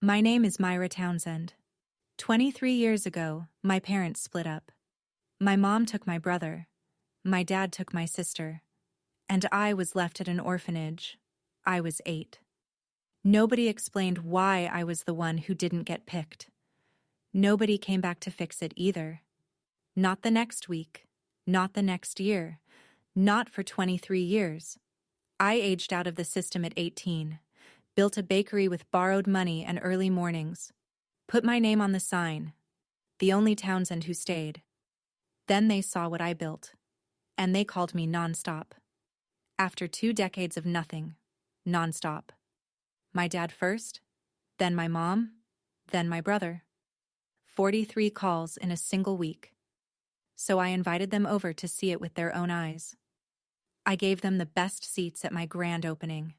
My name is Myra Townsend. 23 years ago, my parents split up. My mom took my brother, my dad took my sister, and I was left at an orphanage. I was 8. Nobody explained why I was the one who didn't get picked. Nobody came back to fix it either. Not the next week, not the next year, not for 23 years. I aged out of the system at 18, built a bakery with borrowed money and early mornings, put my name on the sign, the only Townsend who stayed. Then they saw what I built, and they called me nonstop. After 2 decades of nothing, nonstop. My dad first, then my mom, then my brother. 43 calls in a single week. So I invited them over to see it with their own eyes. I gave them the best seats at my grand opening.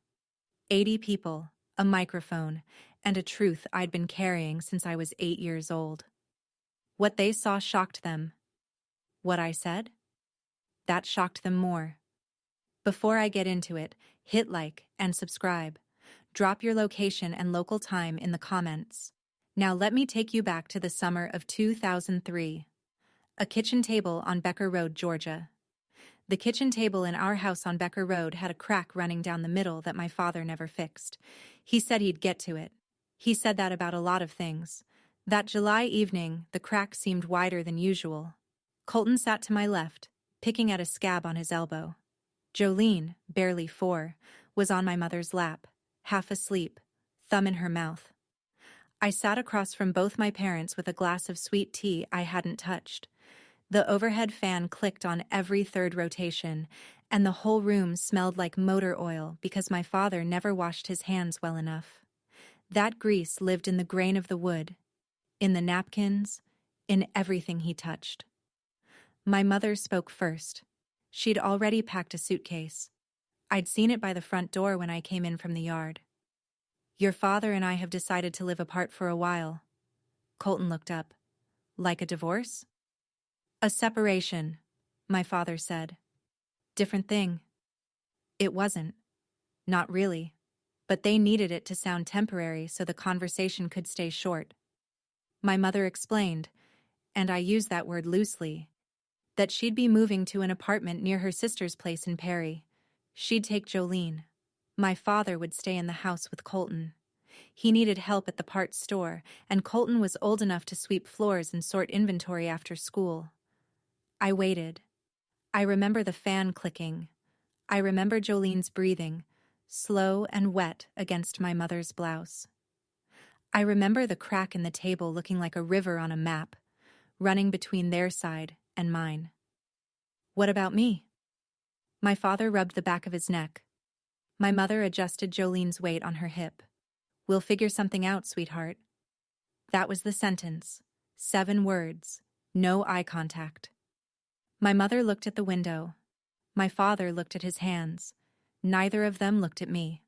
80 people, a microphone, and a truth I'd been carrying since I was 8 years old. What they saw shocked them. What I said? That shocked them more. Before I get into it, hit like and subscribe. Drop your location and local time in the comments. Now let me take you back to the summer of 2003. A kitchen table on Becker Road, Georgia. The kitchen table in our house on Becker Road had a crack running down the middle that my father never fixed. He said he'd get to it. He said that about a lot of things. That July evening, the crack seemed wider than usual. Colton sat to my left, picking at a scab on his elbow. Jolene, barely 4, was on my mother's lap, half asleep, thumb in her mouth. I sat across from both my parents with a glass of sweet tea I hadn't touched. The overhead fan clicked on every third rotation, and the whole room smelled like motor oil because my father never washed his hands well enough. That grease lived in the grain of the wood, in the napkins, in everything he touched. My mother spoke first. She'd already packed a suitcase. I'd seen it by the front door when I came in from the yard. Your father and I have decided to live apart for a while. Colton looked up. Like a divorce? A separation, my father said. Different thing. It wasn't. Not really. But they needed it to sound temporary so the conversation could stay short. My mother explained, and I use that word loosely, that she'd be moving to an apartment near her sister's place in Perry. She'd take Jolene. My father would stay in the house with Colton. He needed help at the parts store, and Colton was old enough to sweep floors and sort inventory after school. I waited. I remember the fan clicking. I remember Jolene's breathing, slow and wet against my mother's blouse. I remember the crack in the table looking like a river on a map, running between their side and mine. What about me? My father rubbed the back of his neck. My mother adjusted Jolene's weight on her hip. We'll figure something out, sweetheart. That was the sentence. 7 words. No eye contact. My mother looked at the window. My father looked at his hands. Neither of them looked at me.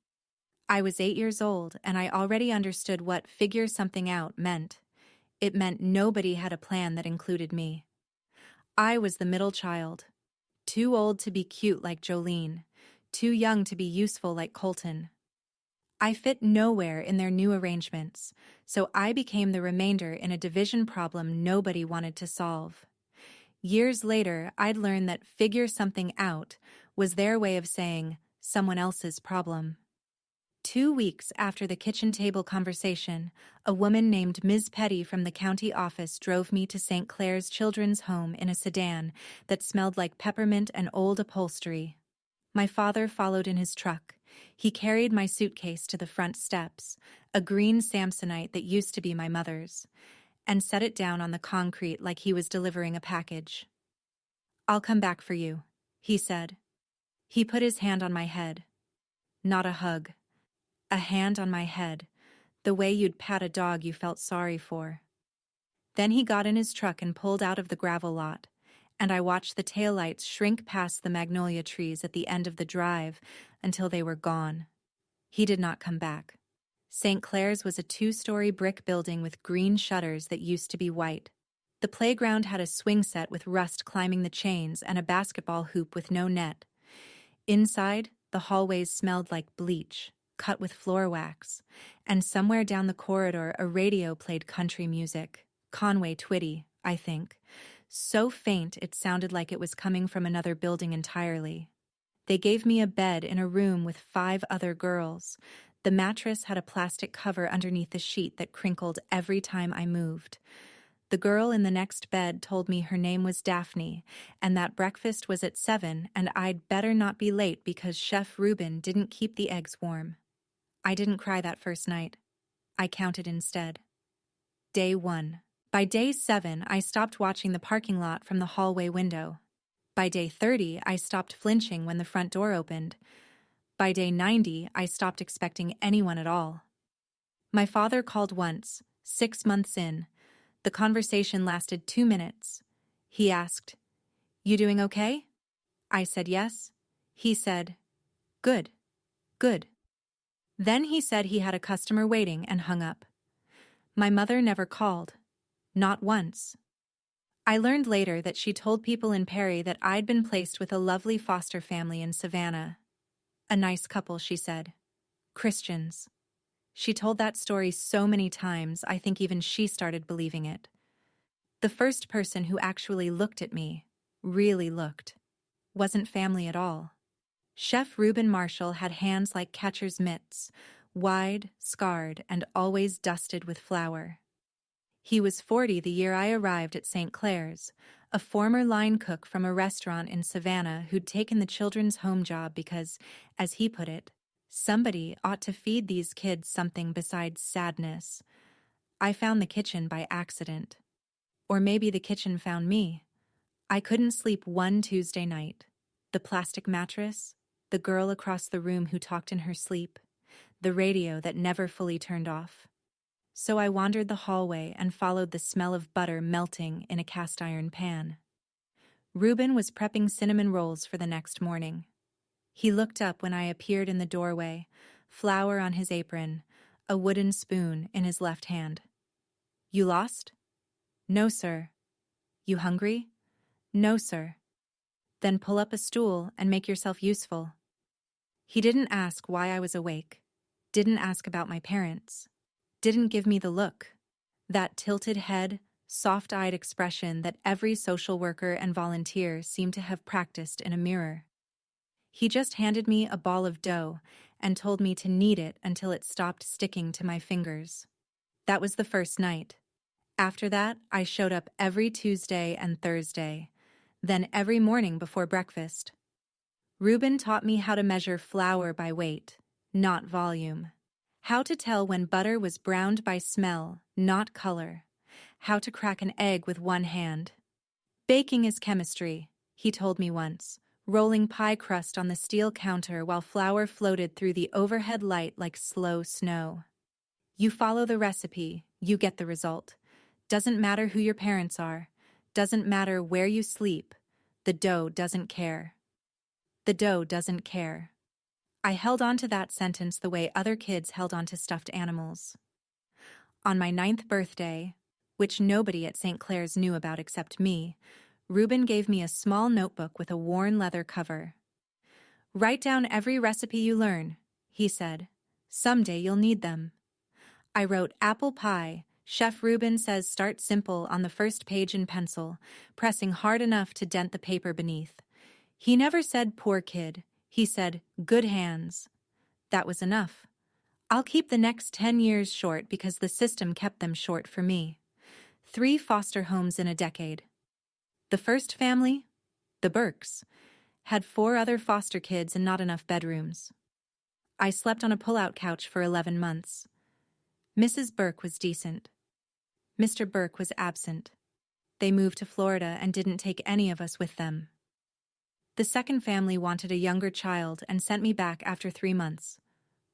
I was 8 years old, and I already understood what figure something out meant. It meant nobody had a plan that included me. I was the middle child. Too old to be cute like Jolene. Too young to be useful like Colton. I fit nowhere in their new arrangements, so I became the remainder in a division problem nobody wanted to solve. Years later, I'd learned that figure something out was their way of saying someone else's problem. 2 weeks after the kitchen table conversation, a woman named Ms. Petty from the county office drove me to St. Clair's Children's Home in a sedan that smelled like peppermint and old upholstery. My father followed in his truck. He carried my suitcase to the front steps, a green Samsonite that used to be my mother's, and set it down on the concrete like he was delivering a package. I'll come back for you, he said. He put his hand on my head. Not a hug. A hand on my head, the way you'd pat a dog you felt sorry for. Then he got in his truck and pulled out of the gravel lot, and I watched the taillights shrink past the magnolia trees at the end of the drive until they were gone. He did not come back. St. Clair's was a 2-story brick building with green shutters that used to be white. The playground had a swing set with rust climbing the chains and a basketball hoop with no net. Inside, the hallways smelled like bleach, cut with floor wax, and somewhere down the corridor a radio played country music. Conway Twitty, I think. So faint it sounded like it was coming from another building entirely. They gave me a bed in a room with 5 other girls. The mattress had a plastic cover underneath the sheet that crinkled every time I moved. The girl in the next bed told me her name was Daphne, and that breakfast was at 7 and I'd better not be late because Chef Ruben didn't keep the eggs warm. I didn't cry that first night. I counted instead. Day 1. By day 7, I stopped watching the parking lot from the hallway window. By day 30, I stopped flinching when the front door opened. By day 90, I stopped expecting anyone at all. My father called once, 6 months in. The conversation lasted 2 minutes. He asked, "You doing okay?" I said yes. He said, "Good, good." Then he said he had a customer waiting and hung up. My mother never called. Not once. I learned later that she told people in Perry that I'd been placed with a lovely foster family in Savannah. A nice couple, she said. Christians. She told that story so many times, I think even she started believing it. The first person who actually looked at me, really looked, wasn't family at all. Chef Ruben Marshall had hands like catcher's mitts, wide, scarred, and always dusted with flour. He was 40 the year I arrived at St. Clair's, a former line cook from a restaurant in Savannah who'd taken the children's home job because, as he put it, somebody ought to feed these kids something besides sadness. I found the kitchen by accident. Or maybe the kitchen found me. I couldn't sleep one Tuesday night. The plastic mattress, the girl across the room who talked in her sleep, the radio that never fully turned off. So I wandered the hallway and followed the smell of butter melting in a cast-iron pan. Ruben was prepping cinnamon rolls for the next morning. He looked up when I appeared in the doorway, flour on his apron, a wooden spoon in his left hand. "You lost?" "No, sir." "You hungry?" "No, sir." "Then pull up a stool and make yourself useful." He didn't ask why I was awake, didn't ask about my parents, didn't give me the look, that tilted head, soft-eyed expression that every social worker and volunteer seemed to have practiced in a mirror. He just handed me a ball of dough and told me to knead it until it stopped sticking to my fingers. That was the first night. After that, I showed up every Tuesday and Thursday, then every morning before breakfast. Ruben taught me how to measure flour by weight, not volume. How to tell when butter was browned by smell, not color. How to crack an egg with one hand. "Baking is chemistry," he told me once, rolling pie crust on the steel counter while flour floated through the overhead light like slow snow. "You follow the recipe, you get the result. Doesn't matter who your parents are. Doesn't matter where you sleep. The dough doesn't care." The dough doesn't care. I held on to that sentence the way other kids held on to stuffed animals. On my 9th birthday, which nobody at St. Clair's knew about except me, Ruben gave me a small notebook with a worn leather cover. "Write down every recipe you learn," he said. "Someday you'll need them." I wrote apple pie. Chef Ruben says start simple on the first page in pencil, pressing hard enough to dent the paper beneath. He never said poor kid. He said good hands. That was enough. I'll keep the next 10 years short because the system kept them short for me. 3 foster homes in a decade. The first family, the Burkes, had 4 other foster kids and not enough bedrooms. I slept on a pull-out couch for 11 months. Mrs. Burke was decent. Mr. Burke was absent. They moved to Florida and didn't take any of us with them. The second family wanted a younger child and sent me back after 3 months,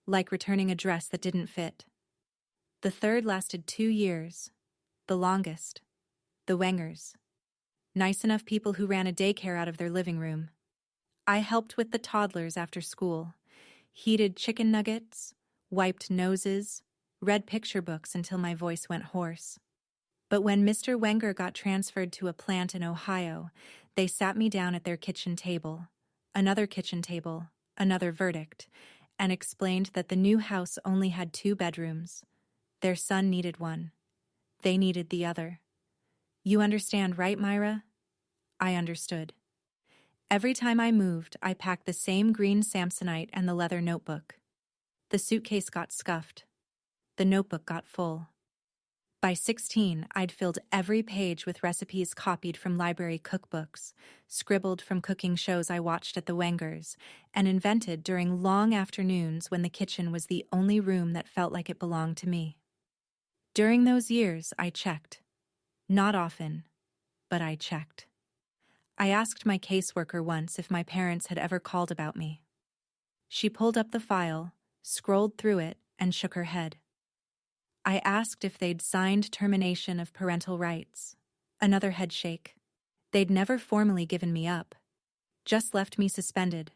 like returning a dress that didn't fit. The third lasted 2 years, the longest. The Wengers. Nice enough people who ran a daycare out of their living room. I helped with the toddlers after school, heated chicken nuggets, wiped noses, read picture books until my voice went hoarse. But when Mr. Wenger got transferred to a plant in Ohio, they sat me down at their kitchen table. Another kitchen table, another verdict. and explained that the new house only had 2 bedrooms. Their son needed one. They needed the other. You understand, right, Myra? I understood. Every time I moved, I packed the same green Samsonite and the leather notebook. The suitcase got scuffed. The notebook got full. By 16, I'd filled every page with recipes copied from library cookbooks, scribbled from cooking shows I watched at the Wengers, and invented during long afternoons when the kitchen was the only room that felt like it belonged to me. During those years, I checked. Not often, but I checked. I asked my caseworker once if my parents had ever called about me. She pulled up the file, scrolled through it, and shook her head. I asked if they'd signed termination of parental rights. Another headshake. They'd never formally given me up. Just left me suspended.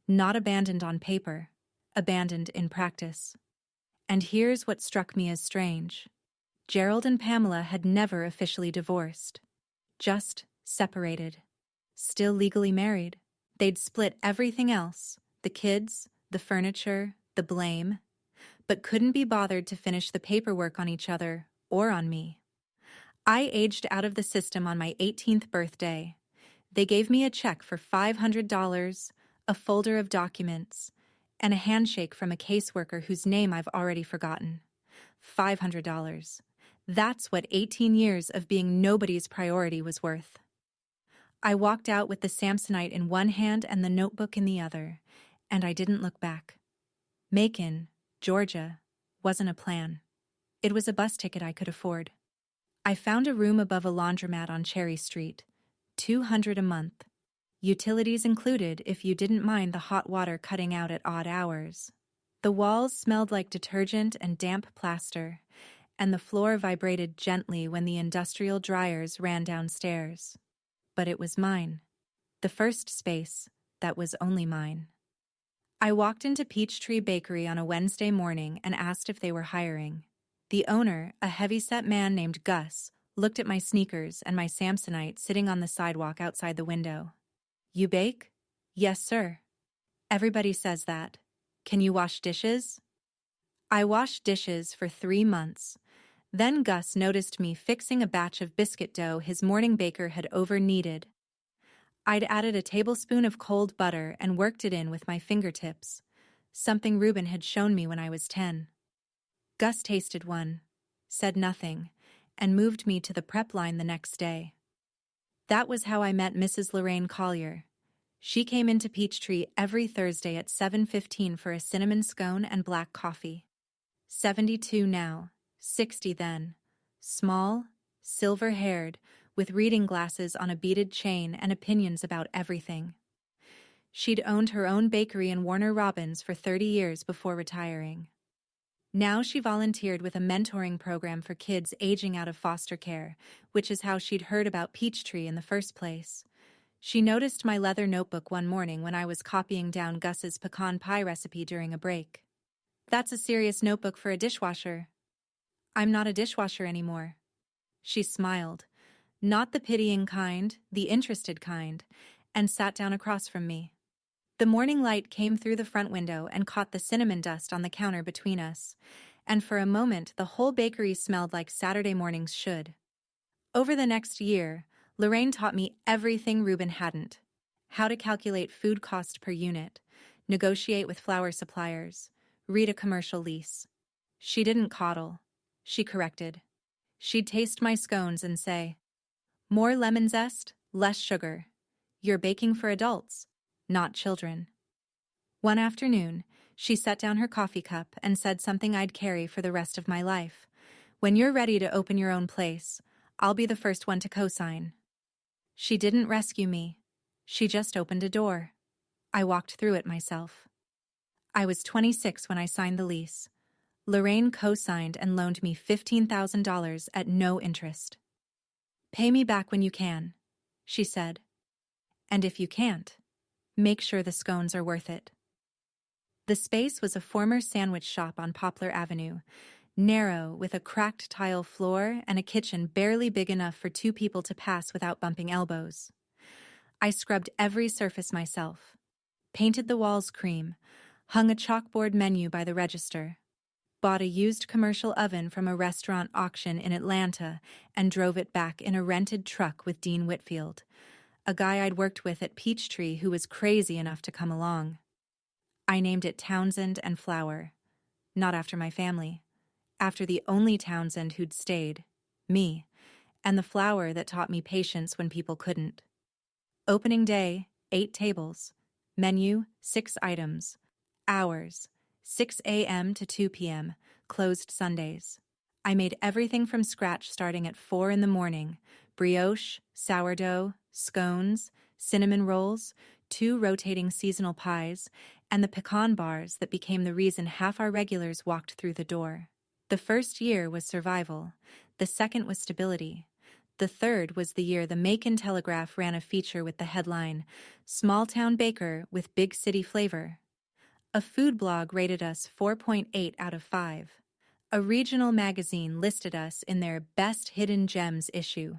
Not abandoned on paper. Abandoned in practice. And here's what struck me as strange. Gerald and Pamela had never officially divorced. Just separated. Still legally married. They'd split everything else. The kids, the furniture, the blame. But couldn't be bothered to finish the paperwork on each other or on me. I aged out of the system on my 18th birthday. They gave me a check for $500, a folder of documents, and a handshake from a caseworker whose name I've already forgotten. $500. That's what 18 years of being nobody's priority was worth. I walked out with the Samsonite in one hand and the notebook in the other, and I didn't look back. Macon, Georgia, wasn't a plan. It was a bus ticket I could afford. I found a room above a laundromat on Cherry Street, $200 a month. Utilities included if you didn't mind the hot water cutting out at odd hours. The walls smelled like detergent and damp plaster, and the floor vibrated gently when the industrial dryers ran downstairs. But it was mine. The first space that was only mine. I walked into Peachtree Bakery on a Wednesday morning and asked if they were hiring. The owner, a heavy-set man named Gus, looked at my sneakers and my Samsonite sitting on the sidewalk outside the window. "You bake?" "Yes, sir." "Everybody says that. Can you wash dishes?" I washed dishes for 3 months. Then Gus noticed me fixing a batch of biscuit dough his morning baker had over-kneaded. I'd added a tablespoon of cold butter and worked it in with my fingertips, something Ruben had shown me when I was 10. Gus tasted one, said nothing, and moved me to the prep line the next day. That was how I met Mrs. Lorraine Collier. She came into Peachtree every Thursday at 7:15 for a cinnamon scone and black coffee. 72 now, 60 then, small, silver-haired, with reading glasses on a beaded chain and opinions about everything. She'd owned her own bakery in Warner Robins for 30 years before retiring. Now she volunteered with a mentoring program for kids aging out of foster care, which is how she'd heard about Peachtree in the first place. She noticed my leather notebook one morning when I was copying down Gus's pecan pie recipe during a break. "That's a serious notebook for a dishwasher." "I'm not a dishwasher anymore." She smiled. Not the pitying kind, the interested kind, and sat down across from me. The morning light came through the front window and caught the cinnamon dust on the counter between us, and for a moment the whole bakery smelled like Saturday mornings should. Over the next year, Lorraine taught me everything Ruben hadn't: how to calculate food cost per unit, negotiate with flour suppliers, read a commercial lease. She didn't coddle. She corrected. She'd taste my scones and say, "More lemon zest, less sugar. You're baking for adults, not children." One afternoon, she set down her coffee cup and said something I'd carry for the rest of my life. "When you're ready to open your own place, I'll be the first one to co-sign." She didn't rescue me. She just opened a door. I walked through it myself. I was 26 when I signed the lease. Lorraine co-signed and loaned me $15,000 at no interest. "Pay me back when you can," she said. "And if you can't, make sure the scones are worth it." The space was a former sandwich shop on Poplar Avenue, narrow with a cracked tile floor and a kitchen barely big enough for 2 people to pass without bumping elbows. I scrubbed every surface myself, painted the walls cream, hung a chalkboard menu by the register, bought a used commercial oven from a restaurant auction in Atlanta, and drove it back in a rented truck with Dean Whitfield, a guy I'd worked with at Peachtree who was crazy enough to come along. I named it Townsend and Flower, not after my family, after the only Townsend who'd stayed, me, and the flower that taught me patience when people couldn't. Opening day, 8 tables. Menu, 6 items. Hours, 6 a.m. to 2 p.m., closed Sundays. I made everything from scratch starting at 4 in the morning. Brioche, sourdough, scones, cinnamon rolls, 2 rotating seasonal pies, and the pecan bars that became the reason half our regulars walked through the door. The first year was survival. The second was stability. The third was the year the Macon Telegraph ran a feature with the headline, "Small Town Baker with Big City Flavor." A food blog rated us 4.8 out of 5. A regional magazine listed us in their Best Hidden Gems issue.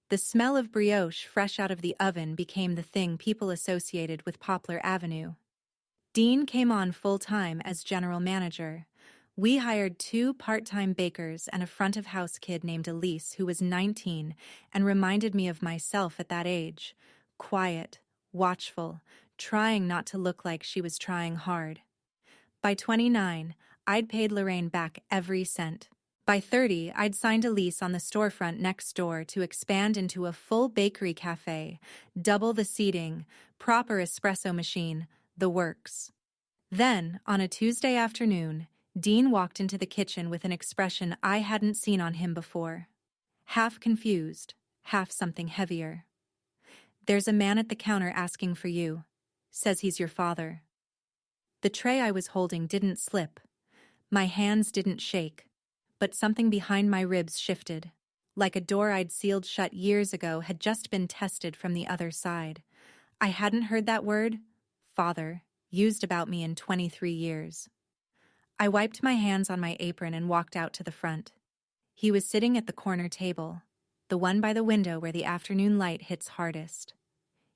The smell of brioche fresh out of the oven became the thing people associated with Poplar Avenue. Dean came on full-time as general manager. We hired 2 part-time bakers and a front-of-house kid named Elise who was 19 and reminded me of myself at that age. Quiet, watchful, trying not to look like she was trying hard. By 29, I'd paid Lorraine back every cent. By 30, I'd signed a lease on the storefront next door to expand into a full bakery cafe, double the seating, proper espresso machine, the works. Then, on a Tuesday afternoon, Dean walked into the kitchen with an expression I hadn't seen on him before. Half confused, half something heavier. "There's a man at the counter asking for you. Says he's your father." The tray I was holding didn't slip. My hands didn't shake, but something behind my ribs shifted, like a door I'd sealed shut years ago had just been tested from the other side. I hadn't heard that word, father, used about me in 23 years. I wiped my hands on my apron and walked out to the front. He was sitting at the corner table, the one by the window where the afternoon light hits hardest.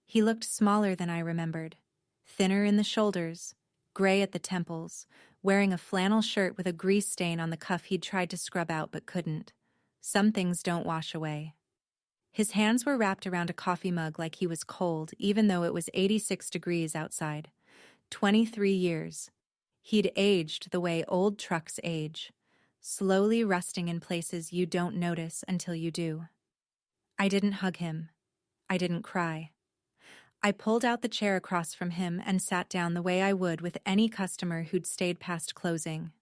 He looked smaller than I remembered, thinner in the shoulders, gray at the temples, wearing a flannel shirt with a grease stain on the cuff he'd tried to scrub out but couldn't. Some things don't wash away. His hands were wrapped around a coffee mug like he was cold, even though it was 86 degrees outside. 23 years. He'd aged the way old trucks age, slowly rusting in places you don't notice until you do. I didn't hug him. I didn't cry. I pulled out the chair across from him and sat down the way I would with any customer who'd stayed past closing.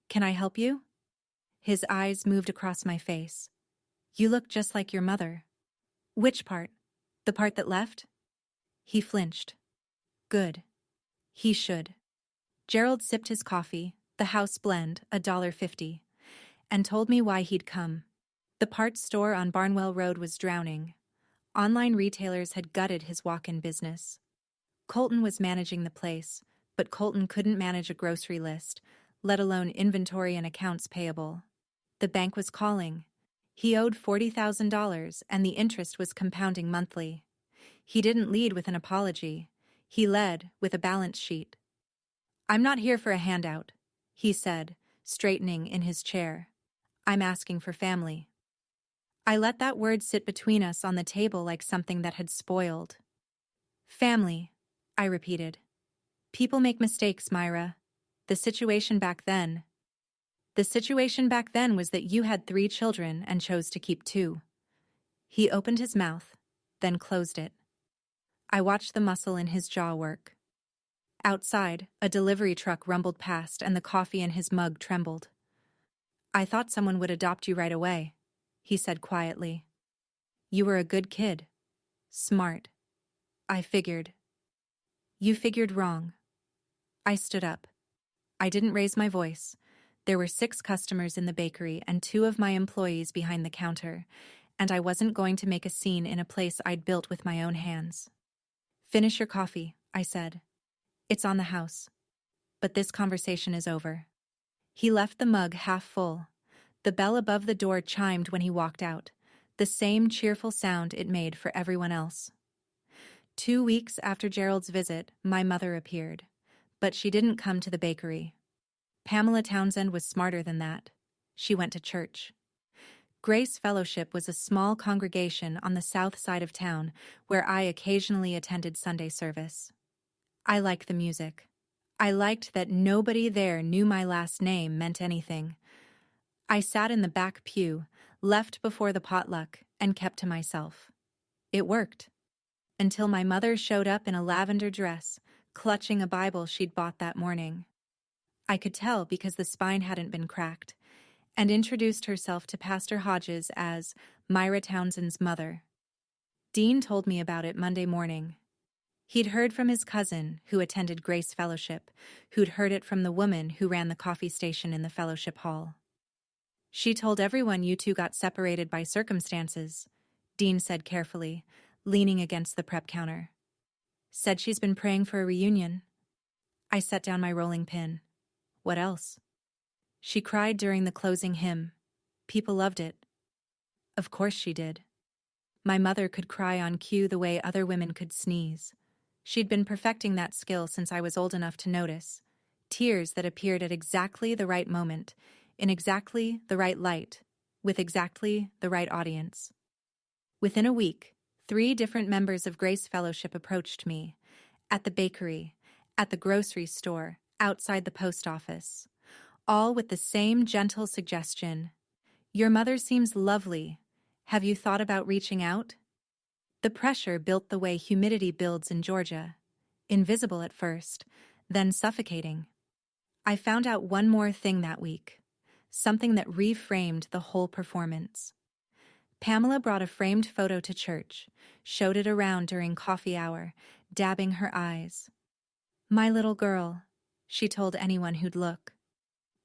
"Can I help you?" His eyes moved across my face. "You look just like your mother." "Which part? The part that left?" He flinched. "Good. He should." Gerald sipped his coffee, the house blend, $1.50, and told me why he'd come. The parts store on Barnwell Road was drowning. Online retailers had gutted his walk-in business. Colton was managing the place, but Colton couldn't manage a grocery list, let alone inventory and accounts payable. The bank was calling. He owed $40,000, and the interest was compounding monthly. He didn't lead with an apology. He led with a balance sheet. "I'm not here for a handout," he said, straightening in his chair. "I'm asking for family." I let that word sit between us on the table like something that had spoiled. "Family," I repeated. "People make mistakes, Myra. The situation back then was that you had 3 children and chose to keep 2. He opened his mouth, then closed it. I watched the muscle in his jaw work. Outside, a delivery truck rumbled past and the coffee in his mug trembled. "I thought someone would adopt you right away," he said quietly. "You were a good kid. Smart. I figured." "You figured wrong." I stood up. I didn't raise my voice. There were 6 customers in the bakery and 2 of my employees behind the counter, and I wasn't going to make a scene in a place I'd built with my own hands. "Finish your coffee," I said. "It's on the house. But this conversation is over." He left the mug half full. The bell above the door chimed when he walked out, the same cheerful sound it made for everyone else. 2 weeks after Gerald's visit, my mother appeared, But she didn't come to the bakery. Pamela Townsend was smarter than that. She went to church. Grace Fellowship was a small congregation on the south side of town where I occasionally attended Sunday service. I liked the music. I liked that nobody there knew my last name meant anything. I sat in the back pew, left before the potluck, and kept to myself. It worked. Until my mother showed up in a lavender dress, clutching a Bible she'd bought that morning. I could tell because the spine hadn't been cracked, and introduced herself to Pastor Hodges as Myra Townsend's mother. Dean told me about it Monday morning. He'd heard from his cousin, who attended Grace Fellowship, who'd heard it from the woman who ran the coffee station in the fellowship hall. She told everyone you two got separated by circumstances, Dean said carefully, leaning against the prep counter. Said she's been praying for a reunion. I set down my rolling pin. What else? She cried during the closing hymn. People loved it. Of course she did. My mother could cry on cue the way other women could sneeze. She'd been perfecting that skill since I was old enough to notice. Tears that appeared at exactly the right moment, in exactly the right light, with exactly the right audience. Within a week, 3 different members of Grace Fellowship approached me. At the bakery, at the grocery store, outside the post office. All with the same gentle suggestion. Your mother seems lovely. Have you thought about reaching out? The pressure built the way humidity builds in Georgia. Invisible at first, then suffocating. I found out one more thing that week. Something that reframed the whole performance. Pamela brought a framed photo to church, showed it around during coffee hour, dabbing her eyes. My little girl, she told anyone who'd look.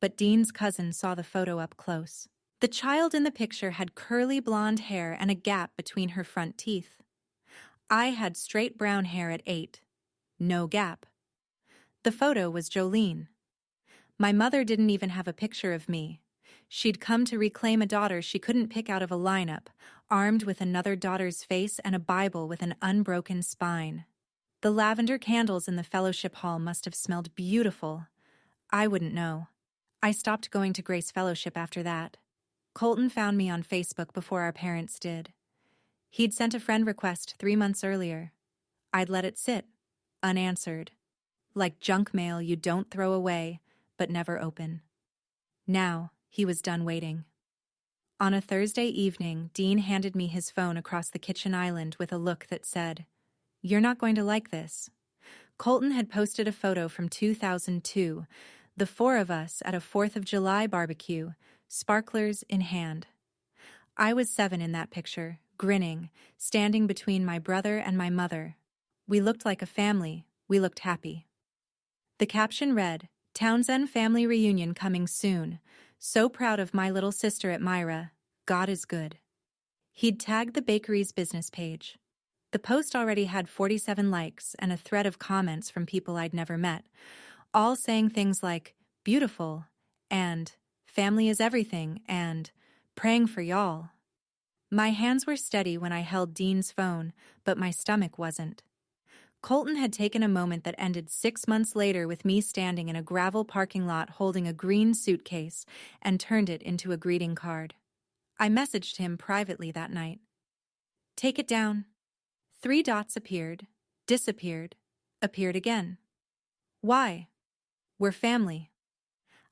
But Dean's cousin saw the photo up close. The child in the picture had curly blonde hair and a gap between her front teeth. I had straight brown hair at 8. No gap. The photo was Jolene. My mother didn't even have a picture of me. She'd come to reclaim a daughter she couldn't pick out of a lineup, armed with another daughter's face and a Bible with an unbroken spine. The lavender candles in the fellowship hall must have smelled beautiful. I wouldn't know. I stopped going to Grace Fellowship after that. Colton found me on Facebook before our parents did. He'd sent a friend request 3 months earlier. I'd let it sit, unanswered. Like junk mail you don't throw away, but never open. Now, he was done waiting. On a Thursday evening, Dean handed me his phone across the kitchen island with a look that said, "You're not going to like this." Colton had posted a photo from 2002, the 4 of us at a 4th of July barbecue, sparklers in hand. I was 7 in that picture, grinning, standing between my brother and my mother. We looked like a family. We looked happy. The caption read, "Townsend family reunion coming soon. So proud of my little sister at Myra. God is good." He'd tagged the bakery's business page. The post already had 47 likes and a thread of comments from people I'd never met, all saying things like, "Beautiful," and "Family is everything," and "Praying for y'all." My hands were steady when I held Dean's phone, but my stomach wasn't. Colton had taken a moment that ended 6 months later with me standing in a gravel parking lot holding a green suitcase and turned it into a greeting card. I messaged him privately that night. "Take it down." 3 dots appeared, disappeared, appeared again. "Why?" "We're family."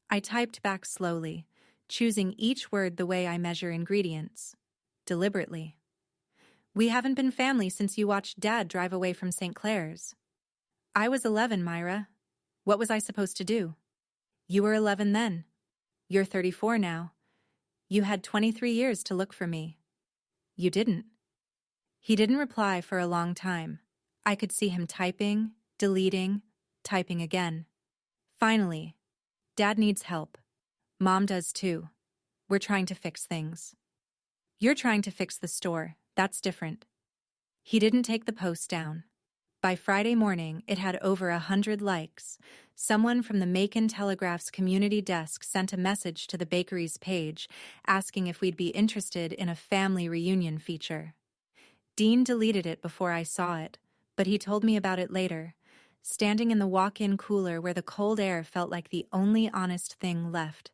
I typed back slowly, choosing each word the way I measure ingredients. Deliberately. "We haven't been family since you watched Dad drive away from St. Clair's." "I was 11, Myra. What was I supposed to do?" "You were 11 then. You're 34 now. You had 23 years to look for me." "You didn't." He didn't reply for a long time. I could see him typing, deleting, typing again. Finally, "Dad needs help. Mom does too. We're trying to fix things." "You're trying to fix the store. That's different." He didn't take the post down. By Friday morning, it had over 100 likes. Someone from the Macon Telegraph's community desk sent a message to the bakery's page asking if we'd be interested in a family reunion feature. Dean deleted it before I saw it, but he told me about it later, standing in the walk-in cooler where the cold air felt like the only honest thing left.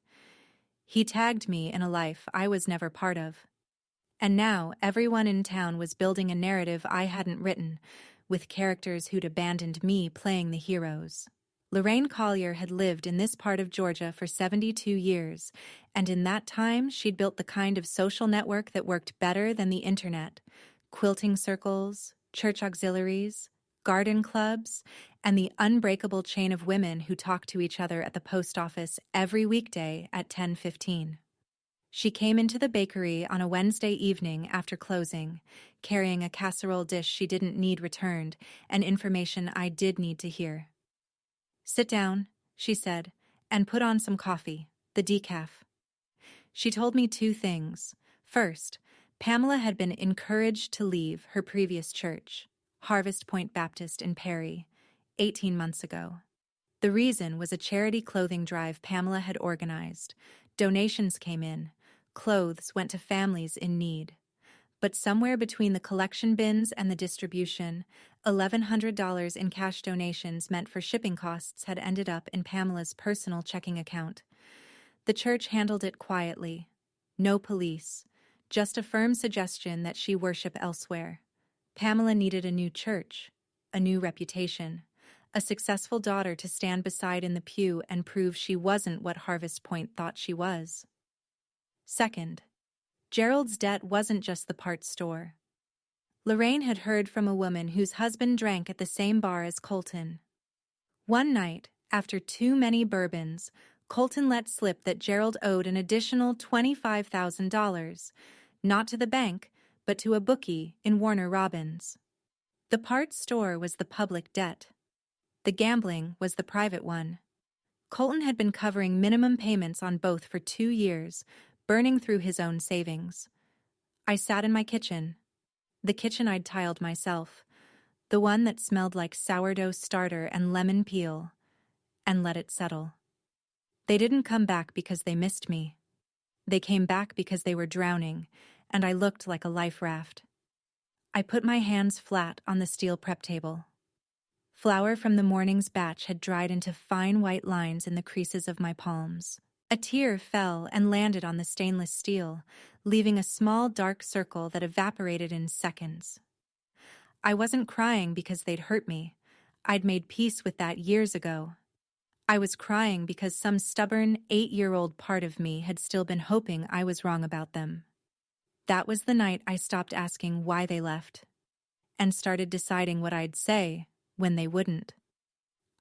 He tagged me in a life I was never part of. And now everyone in town was building a narrative I hadn't written, with characters who'd abandoned me playing the heroes. Lorraine Collier had lived in this part of Georgia for 72 years, and in that time she'd built the kind of social network that worked better than the internet: quilting circles, church auxiliaries, garden clubs, and the unbreakable chain of women who talked to each other at the post office every weekday at 10:15. She came into the bakery on a Wednesday evening after closing, carrying a casserole dish she didn't need returned and information I did need to hear. "Sit down," she said, "and put on some coffee, the decaf." She told me two things. First, Pamela had been encouraged to leave her previous church, Harvest Point Baptist in Perry, 18 months ago. The reason was a charity clothing drive Pamela had organized. Donations came in. Clothes went to families in need. But somewhere between the collection bins and the distribution, $1,100 in cash donations meant for shipping costs had ended up in Pamela's personal checking account. The church handled it quietly. No police, just a firm suggestion that she worship elsewhere. Pamela needed a new church, a new reputation, a successful daughter to stand beside in the pew and prove she wasn't what Harvest Point thought she was. Second, Gerald's debt wasn't just the parts store. Lorraine had heard from a woman whose husband drank at the same bar as Colton. One night, after too many bourbons, Colton let slip that Gerald owed an additional $25,000, not to the bank, but to a bookie in Warner Robins. The parts store was the public debt. The gambling was the private one. Colton had been covering minimum payments on both for 2 years, burning through his own savings. I sat in my kitchen, the kitchen I'd tiled myself, the one that smelled like sourdough starter and lemon peel, and let it settle. They didn't come back because they missed me. They came back because they were drowning, and I looked like a life raft. I put my hands flat on the steel prep table. Flour from the morning's batch had dried into fine white lines in the creases of my palms. A tear fell and landed on the stainless steel, leaving a small dark circle that evaporated in seconds. I wasn't crying because they'd hurt me. I'd made peace with that years ago. I was crying because some stubborn 8-year-old part of me had still been hoping I was wrong about them. That was the night I stopped asking why they left, and started deciding what I'd say when they wouldn't.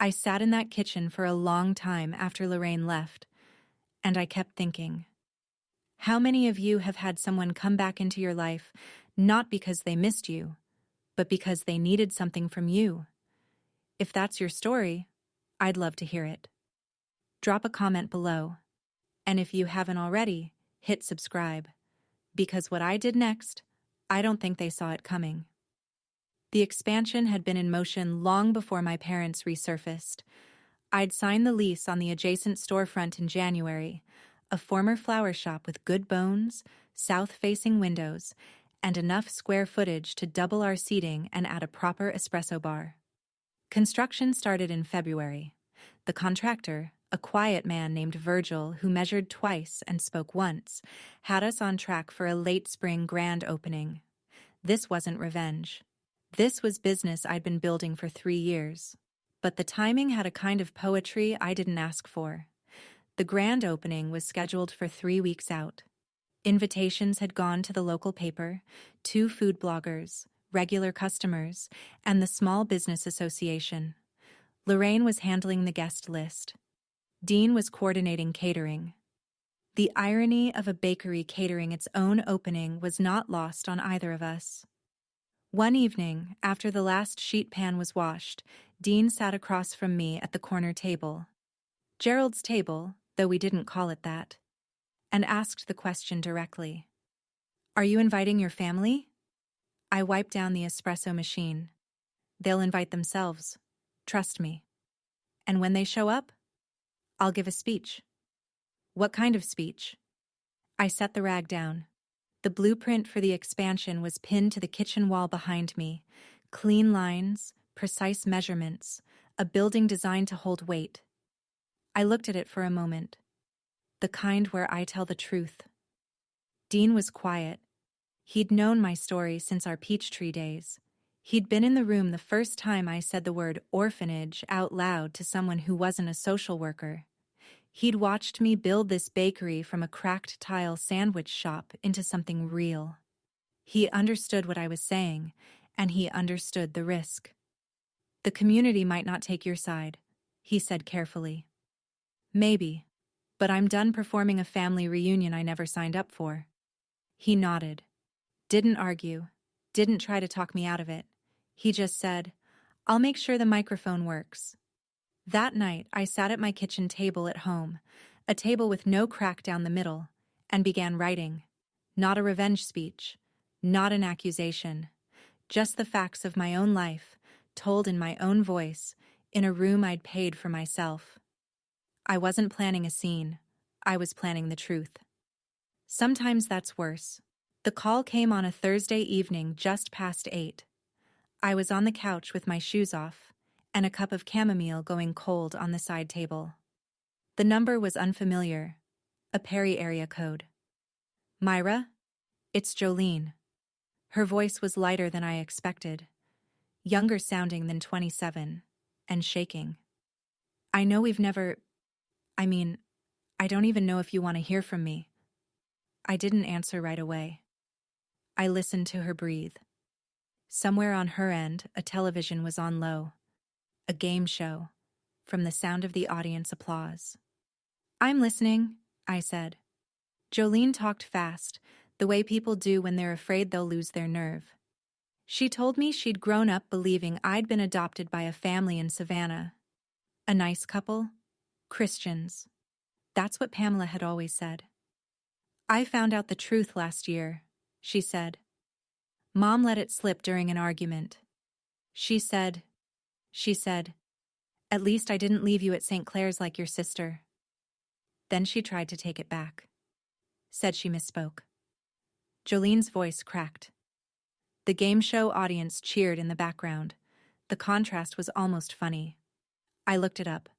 I sat in that kitchen for a long time after Lorraine left, and I kept thinking, how many of you have had someone come back into your life not because they missed you, but because they needed something from you? If that's your story, I'd love to hear it. Drop a comment below, and if you haven't already, hit subscribe, because what I did next, I don't think they saw it coming. The expansion had been in motion long before my parents resurfaced. I'd signed the lease on the adjacent storefront in January, a former flower shop with good bones, south-facing windows, and enough square footage to double our seating and add a proper espresso bar. Construction started in February. The contractor, a quiet man named Virgil who measured twice and spoke once, had us on track for a late spring grand opening. This wasn't revenge. This was business I'd been building for 3 years. But the timing had a kind of poetry I didn't ask for. The grand opening was scheduled for 3 weeks out. Invitations had gone to the local paper, 2 food bloggers, regular customers, and the Small Business Association. Lorraine was handling the guest list. Dean was coordinating catering. The irony of a bakery catering its own opening was not lost on either of us. One evening, after the last sheet pan was washed, Dean sat across from me at the corner table, Gerald's table, though we didn't call it that, and asked the question directly. "Are you inviting your family?" I wiped down the espresso machine. "They'll invite themselves. Trust me. And when they show up, I'll give a speech." "What kind of speech?" I set the rag down. The blueprint for the expansion was pinned to the kitchen wall behind me. Clean lines, precise measurements, a building designed to hold weight. I looked at it for a moment. The kind where I tell the truth. Dean was quiet. He'd known my story since our Peachtree days. He'd been in the room the first time I said the word orphanage out loud to someone who wasn't a social worker. He'd watched me build this bakery from a cracked tile sandwich shop into something real. He understood what I was saying, and he understood the risk. The community might not take your side, he said carefully. Maybe, but I'm done performing a family reunion I never signed up for. He nodded. Didn't argue. Didn't try to talk me out of it. He just said, I'll make sure the microphone works. That night, I sat at my kitchen table at home, a table with no crack down the middle, and began writing. Not a revenge speech, not an accusation, just the facts of my own life, told in my own voice, in a room I'd paid for myself. I wasn't planning a scene. I was planning the truth. Sometimes that's worse. The call came on a Thursday evening just past 8. I was on the couch with my shoes off, and a cup of chamomile going cold on the side table. The number was unfamiliar, a Perry area code. Myra? It's Jolene. Her voice was lighter than I expected, younger sounding than 27, and shaking. I know we've never... I don't even know if you want to hear from me. I didn't answer right away. I listened to her breathe. Somewhere on her end, a television was on low. A game show, from the sound of the audience applause. I'm listening, I said. Jolene talked fast, the way people do when they're afraid they'll lose their nerve. She told me she'd grown up believing I'd been adopted by a family in Savannah. A nice couple, Christians. That's what Pamela had always said. I found out the truth last year, she said. Mom let it slip during an argument. She said, at least I didn't leave you at St. Clair's like your sister. Then she tried to take it back. Said she misspoke. Jolene's voice cracked. The game show audience cheered in the background. The contrast was almost funny. I looked it up.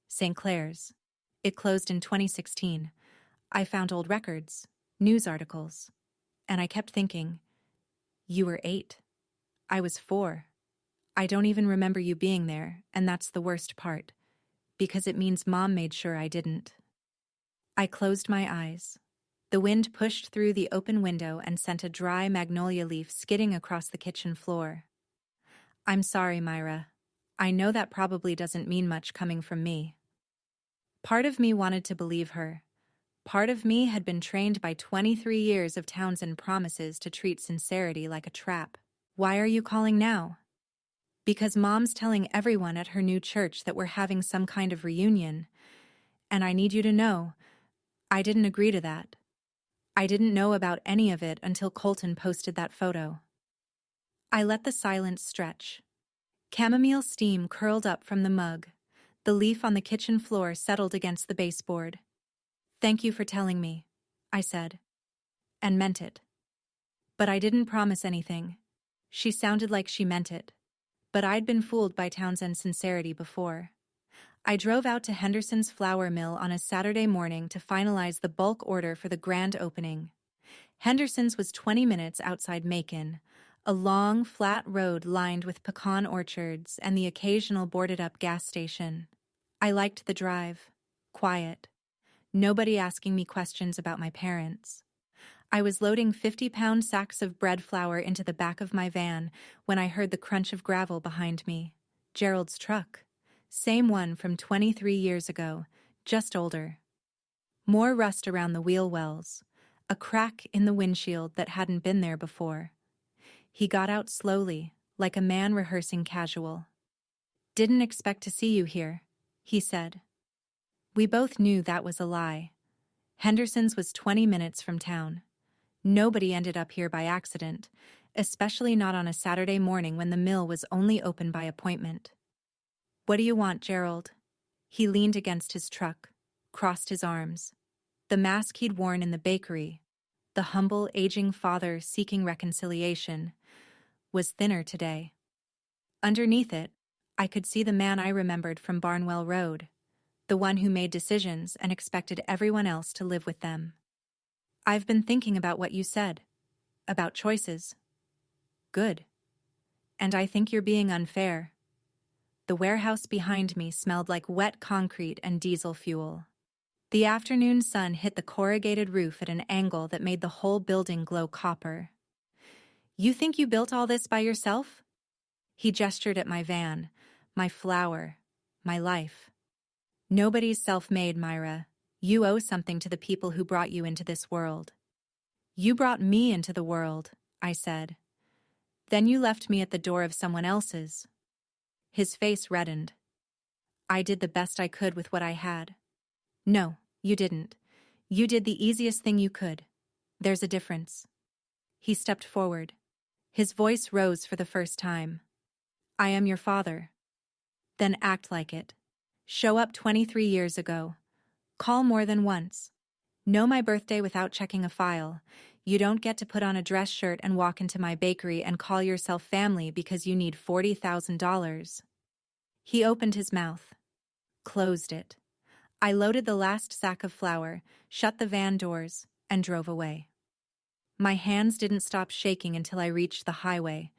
St. Clair's. It closed in 2016. I found old records, news articles. And I kept thinking, you were 8. I was 4. I don't even remember you being there, and that's the worst part, because it means Mom made sure I didn't. I closed my eyes. The wind pushed through the open window and sent a dry magnolia leaf skidding across the kitchen floor. I'm sorry, Myra. I know that probably doesn't mean much coming from me. Part of me wanted to believe her. Part of me had been trained by 23 years of Townsend promises to treat sincerity like a trap. Why are you calling now? Because Mom's telling everyone at her new church that we're having some kind of reunion. And I need you to know, I didn't agree to that. I didn't know about any of it until Colton posted that photo. I let the silence stretch. Chamomile steam curled up from the mug. The leaf on the kitchen floor settled against the baseboard. Thank you for telling me, I said. And meant it. But I didn't promise anything. She sounded like she meant it. But I'd been fooled by Townsend's sincerity before. I drove out to Henderson's flour mill on a Saturday morning to finalize the bulk order for the grand opening. Henderson's was 20 minutes outside Macon, a long, flat road lined with pecan orchards and the occasional boarded-up gas station. I liked the drive. Quiet. Nobody asking me questions about my parents. I was loading 50-pound sacks of bread flour into the back of my van when I heard the crunch of gravel behind me. Gerald's truck. Same one from 23 years ago, just older. More rust around the wheel wells, a crack in the windshield that hadn't been there before. He got out slowly, like a man rehearsing casual. Didn't expect to see you here, he said. We both knew that was a lie. Henderson's was 20 minutes from town. Nobody ended up here by accident, especially not on a Saturday morning when the mill was only open by appointment. What do you want, Gerald? He leaned against his truck, crossed his arms. The mask he'd worn in the bakery, the humble, aging father seeking reconciliation, was thinner today. Underneath it, I could see the man I remembered from Barnwell Road, the one who made decisions and expected everyone else to live with them. I've been thinking about what you said. About choices. Good. And I think you're being unfair. The warehouse behind me smelled like wet concrete and diesel fuel. The afternoon sun hit the corrugated roof at an angle that made the whole building glow copper. You think you built all this by yourself? He gestured at my van, my flower, my life. Nobody's self-made, Myra. You owe something to the people who brought you into this world. You brought me into the world, I said. Then you left me at the door of someone else's. His face reddened. I did the best I could with what I had. No, you didn't. You did the easiest thing you could. There's a difference. He stepped forward. His voice rose for the first time. I am your father. Then act like it. Show up 23 years ago. Call more than once. Know my birthday without checking a file. You don't get to put on a dress shirt and walk into my bakery and call yourself family because you need $40,000. He opened his mouth. Closed it. I loaded the last sack of flour, shut the van doors, and drove away. My hands didn't stop shaking until I reached the highway,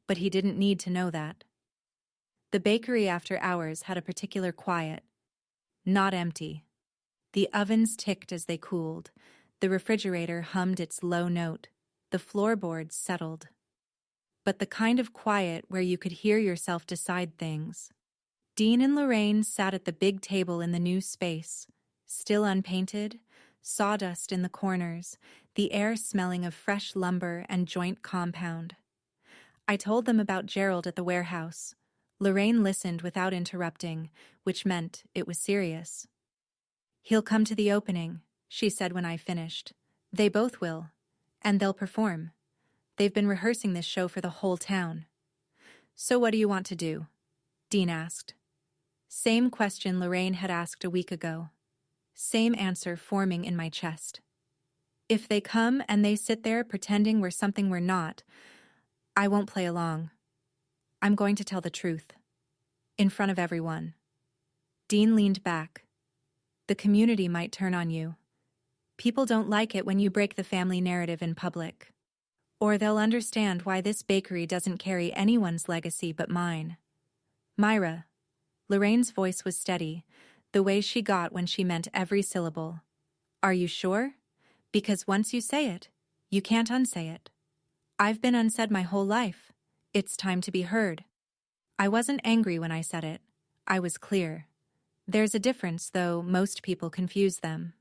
but he didn't need to know that. The bakery after hours had a particular quiet. Not empty. The ovens ticked as they cooled. The refrigerator hummed its low note. The floorboards settled. But the kind of quiet where you could hear yourself decide things. Dean and Lorraine sat at the big table in the new space, still unpainted, sawdust in the corners, the air smelling of fresh lumber and joint compound. I told them about Gerald at the warehouse. Lorraine listened without interrupting, which meant it was serious. He'll come to the opening, she said when I finished. They both will, and they'll perform. They've been rehearsing this show for the whole town. So what do you want to do? Dean asked. Same question Lorraine had asked a week ago. Same answer forming in my chest. If they come and they sit there pretending we're something we're not, I won't play along. I'm going to tell the truth. In front of everyone. Dean leaned back. The community might turn on you. People don't like it when you break the family narrative in public. Or they'll understand why this bakery doesn't carry anyone's legacy but mine. Myra. Lorraine's voice was steady, the way she got when she meant every syllable. Are you sure? Because once you say it, you can't unsay it. I've been unsaid my whole life. It's time to be heard. I wasn't angry when I said it. I was clear. There's a difference, though most people confuse them.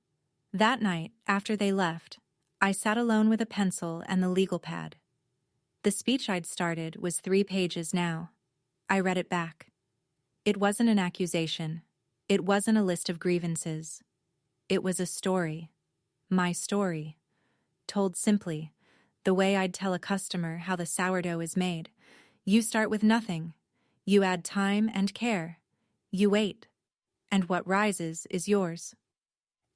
That night, after they left, I sat alone with a pencil and the legal pad. The speech I'd started was 3 pages now. I read it back. It wasn't an accusation. It wasn't a list of grievances. It was a story. My story. Told simply, the way I'd tell a customer how the sourdough is made. You start with nothing. You add time and care. You wait. And what rises is yours.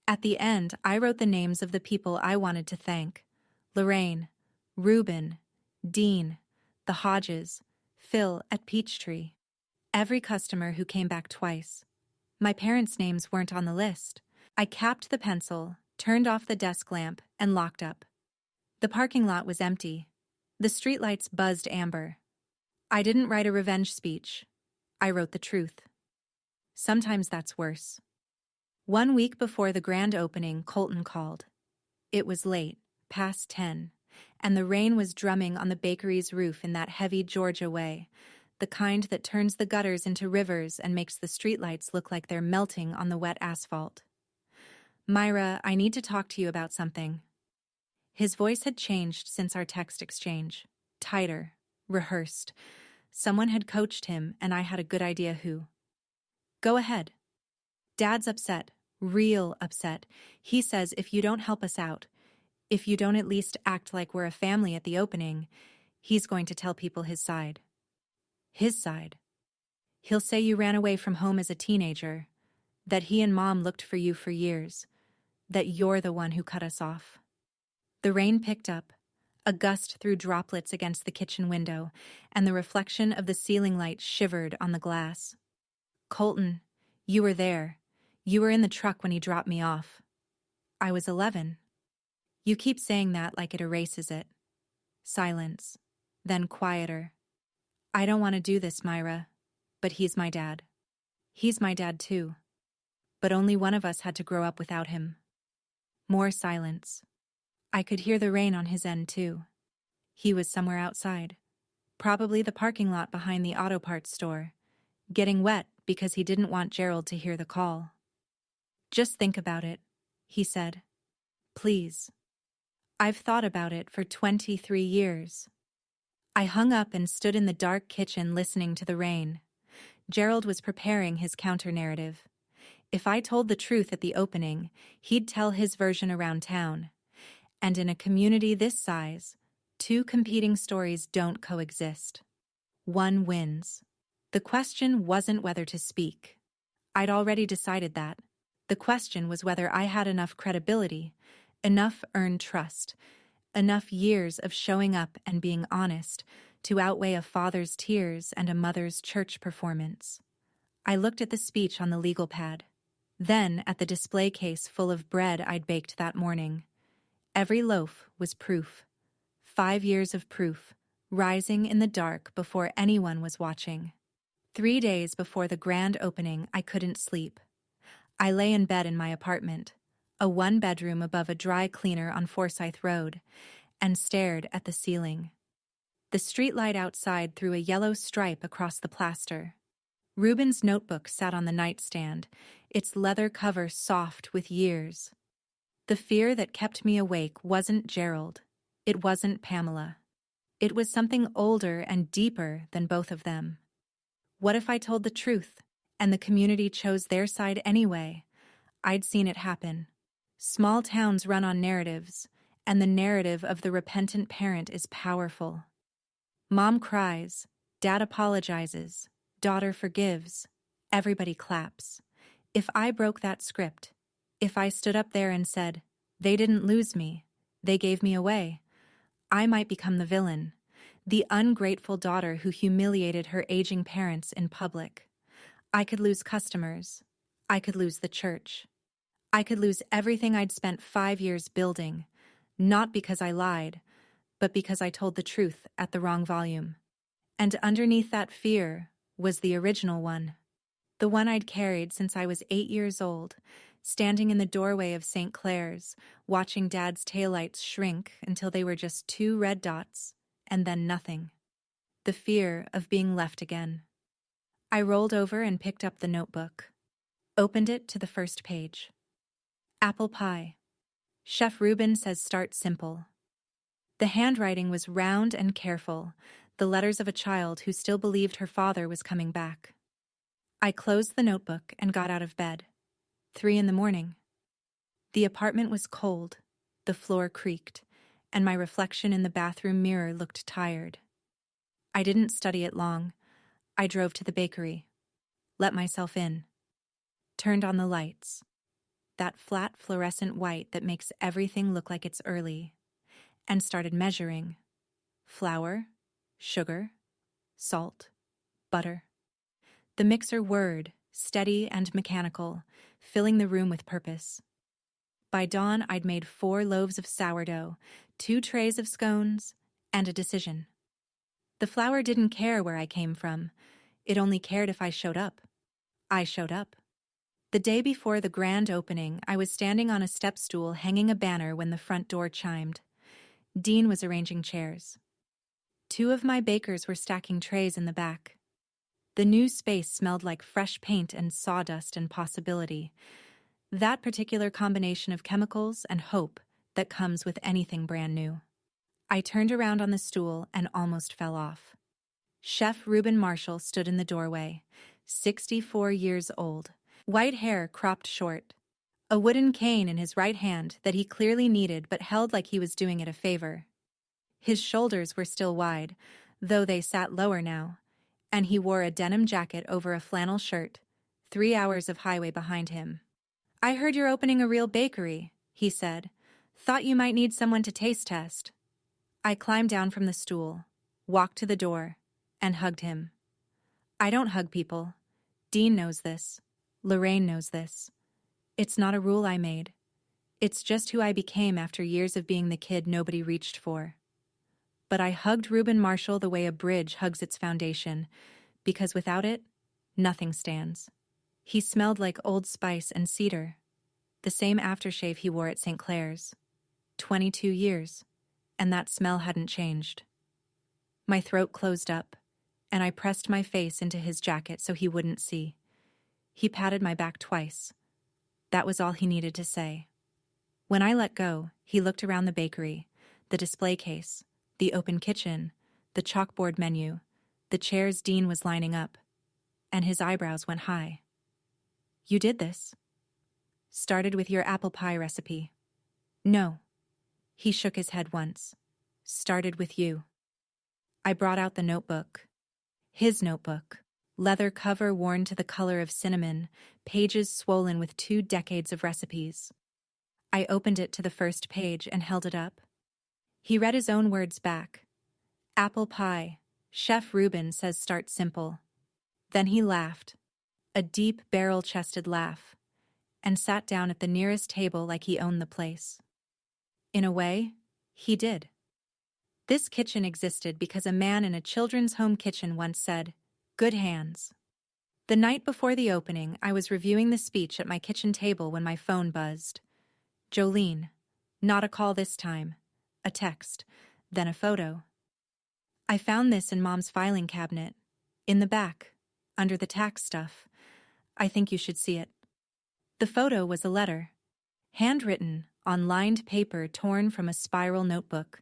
At the end, I wrote the names of the people I wanted to thank. Lorraine, Ruben, Dean, the Hodges, Phil at Peachtree. Every customer who came back twice. My parents' names weren't on the list. I capped the pencil, turned off the desk lamp, and locked up. The parking lot was empty. The streetlights buzzed amber. I didn't write a revenge speech. I wrote the truth. Sometimes that's worse. 1 week before the grand opening, Colton called. It was late, past 10, and the rain was drumming on the bakery's roof in that heavy Georgia way, the kind that turns the gutters into rivers and makes the streetlights look like they're melting on the wet asphalt. Myra, I need to talk to you about something. His voice had changed since our text exchange. Tighter, rehearsed. Someone had coached him, and I had a good idea who. Go ahead. Dad's upset, real upset. He says if you don't help us out, if you don't at least act like we're a family at the opening, he's going to tell people his side. His side. He'll say you ran away from home as a teenager, that he and Mom looked for you for years, that you're the one who cut us off. The rain picked up. A gust threw droplets against the kitchen window, and the reflection of the ceiling light shivered on the glass. "Colton, you were there. You were in the truck when he dropped me off." "I was 11. "You keep saying that like it erases it." Silence. Then quieter. "I don't want to do this, Myra. But he's my dad." "He's my dad too. But only one of us had to grow up without him." More silence. I could hear the rain on his end too. He was somewhere outside. Probably the parking lot behind the auto parts store. Getting wet because he didn't want Gerald to hear the call. "Just think about it," he said. "Please." "I've thought about it for 23 years. I hung up and stood in the dark kitchen listening to the rain. Gerald was preparing his counter-narrative. If I told the truth at the opening, he'd tell his version around town. And in a community this size, two competing stories don't coexist. One wins. The question wasn't whether to speak. I'd already decided that. The question was whether I had enough credibility, enough earned trust, enough years of showing up and being honest to outweigh a father's tears and a mother's church performance. I looked at the speech on the legal pad, then at the display case full of bread I'd baked that morning. Every loaf was proof. 5 years of proof, rising in the dark before anyone was watching. 3 days before the grand opening, I couldn't sleep. I lay in bed in my apartment, a one-bedroom above a dry cleaner on Forsyth Road, and stared at the ceiling. The streetlight outside threw a yellow stripe across the plaster. Ruben's notebook sat on the nightstand, its leather cover soft with years. The fear that kept me awake wasn't Gerald. It wasn't Pamela. It was something older and deeper than both of them. What if I told the truth, and the community chose their side anyway? I'd seen it happen. Small towns run on narratives, and the narrative of the repentant parent is powerful. Mom cries, dad apologizes, daughter forgives, everybody claps. If I broke that script, if I stood up there and said, "They didn't lose me, they gave me away," I might become the villain, the ungrateful daughter who humiliated her aging parents in public. I could lose customers. I could lose the church. I could lose everything I'd spent 5 years building, not because I lied, but because I told the truth at the wrong volume. And underneath that fear was the original one, the one I'd carried since I was 8 years old, standing in the doorway of St. Clair's, watching Dad's taillights shrink until they were just 2 red dots, and then nothing. The fear of being left again. I rolled over and picked up the notebook. Opened it to the first page. Apple pie. Chef Ruben says start simple. The handwriting was round and careful, the letters of a child who still believed her father was coming back. I closed the notebook and got out of bed. 3 a.m. The apartment was cold, the floor creaked, and my reflection in the bathroom mirror looked tired. I didn't study it long. I drove to the bakery, let myself in, turned on the lights, that flat fluorescent white that makes everything look like it's early, and started measuring. Flour, sugar, salt, butter. The mixer whirred, steady and mechanical, filling the room with purpose. By dawn, I'd made 4 loaves of sourdough, 2 trays of scones, and a decision. The flour didn't care where I came from. It only cared if I showed up. I showed up. The day before the grand opening, I was standing on a step stool hanging a banner when the front door chimed. Dean was arranging chairs. 2 of my bakers were stacking trays in the back. The new space smelled like fresh paint and sawdust and possibility. That particular combination of chemicals and hope that comes with anything brand new. I turned around on the stool and almost fell off. Chef Ruben Marshall stood in the doorway, 64 years old, white hair cropped short, a wooden cane in his right hand that he clearly needed but held like he was doing it a favor. His shoulders were still wide, though they sat lower now, and he wore a denim jacket over a flannel shirt, 3 hours of highway behind him. "I heard you're opening a real bakery," he said. "Thought you might need someone to taste test." I climbed down from the stool, walked to the door, and hugged him. I don't hug people. Dean knows this. Lorraine knows this. It's not a rule I made. It's just who I became after years of being the kid nobody reached for. But I hugged Ruben Marshall the way a bridge hugs its foundation, because without it, nothing stands. He smelled like Old Spice and cedar, the same aftershave he wore at St. Clair's. 22 years, and that smell hadn't changed. My throat closed up, and I pressed my face into his jacket so he wouldn't see. He patted my back twice. That was all he needed to say. When I let go, he looked around the bakery, the display case, the open kitchen, the chalkboard menu, the chairs Dean was lining up, and his eyebrows went high. You did this? Started with your apple pie recipe. No. He shook his head once. Started with you. I brought out the notebook. His notebook. Leather cover worn to the color of cinnamon, pages swollen with 2 decades of recipes. I opened it to the first page and held it up. He read his own words back. Apple pie. Chef Ruben says start simple. Then he laughed, a deep barrel-chested laugh, and sat down at the nearest table like he owned the place. In a way, he did. This kitchen existed because a man in a children's home kitchen once said, "Good hands." The night before the opening, I was reviewing the speech at my kitchen table when my phone buzzed. Jolene. Not a call this time. A text. Then a photo. I found this in Mom's filing cabinet. In the back. Under the tax stuff. I think you should see it. The photo was a letter. Handwritten, on lined paper torn from a spiral notebook.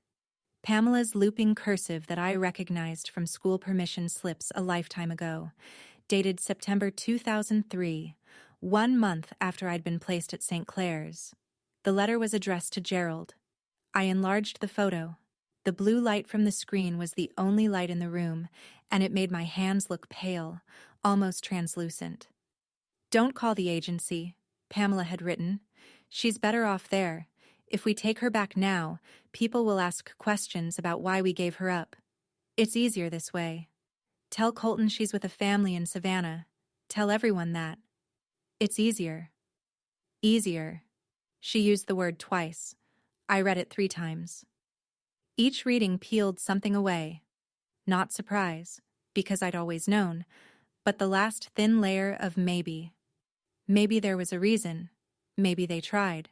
Pamela's looping cursive that I recognized from school permission slips a lifetime ago. Dated September 2003, 1 month after I'd been placed at St. Clair's. The letter was addressed to Gerald. I enlarged the photo. The blue light from the screen was the only light in the room, and it made my hands look pale, almost translucent. Don't call the agency, Pamela had written. She's better off there. If we take her back now, people will ask questions about why we gave her up. It's easier this way. Tell Colton she's with a family in Savannah. Tell everyone that. It's easier. Easier. She used the word twice. I read it 3 times. Each reading peeled something away. Not surprise, because I'd always known, but the last thin layer of maybe. Maybe there was a reason. Maybe they tried.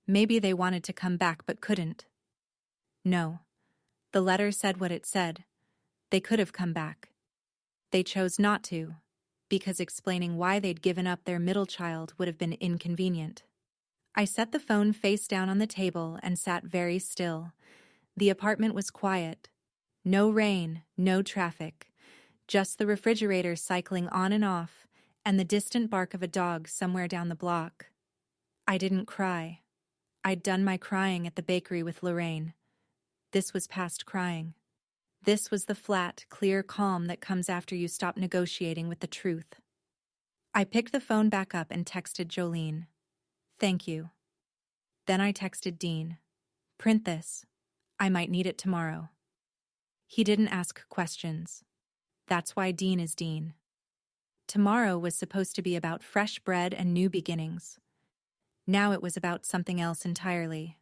Maybe they wanted to come back but couldn't. No. The letter said what it said. They could have come back. They chose not to, because explaining why they'd given up their middle child would have been inconvenient. I set the phone face down on the table and sat very still. The apartment was quiet. No rain, no traffic. Just the refrigerator cycling on and off, and the distant bark of a dog somewhere down the block. I didn't cry. I'd done my crying at the bakery with Lorraine. This was past crying. This was the flat, clear calm that comes after you stop negotiating with the truth. I picked the phone back up and texted Jolene. Thank you. Then I texted Dean. Print this. I might need it tomorrow. He didn't ask questions. That's why Dean is Dean. Tomorrow was supposed to be about fresh bread and new beginnings. Now it was about something else entirely.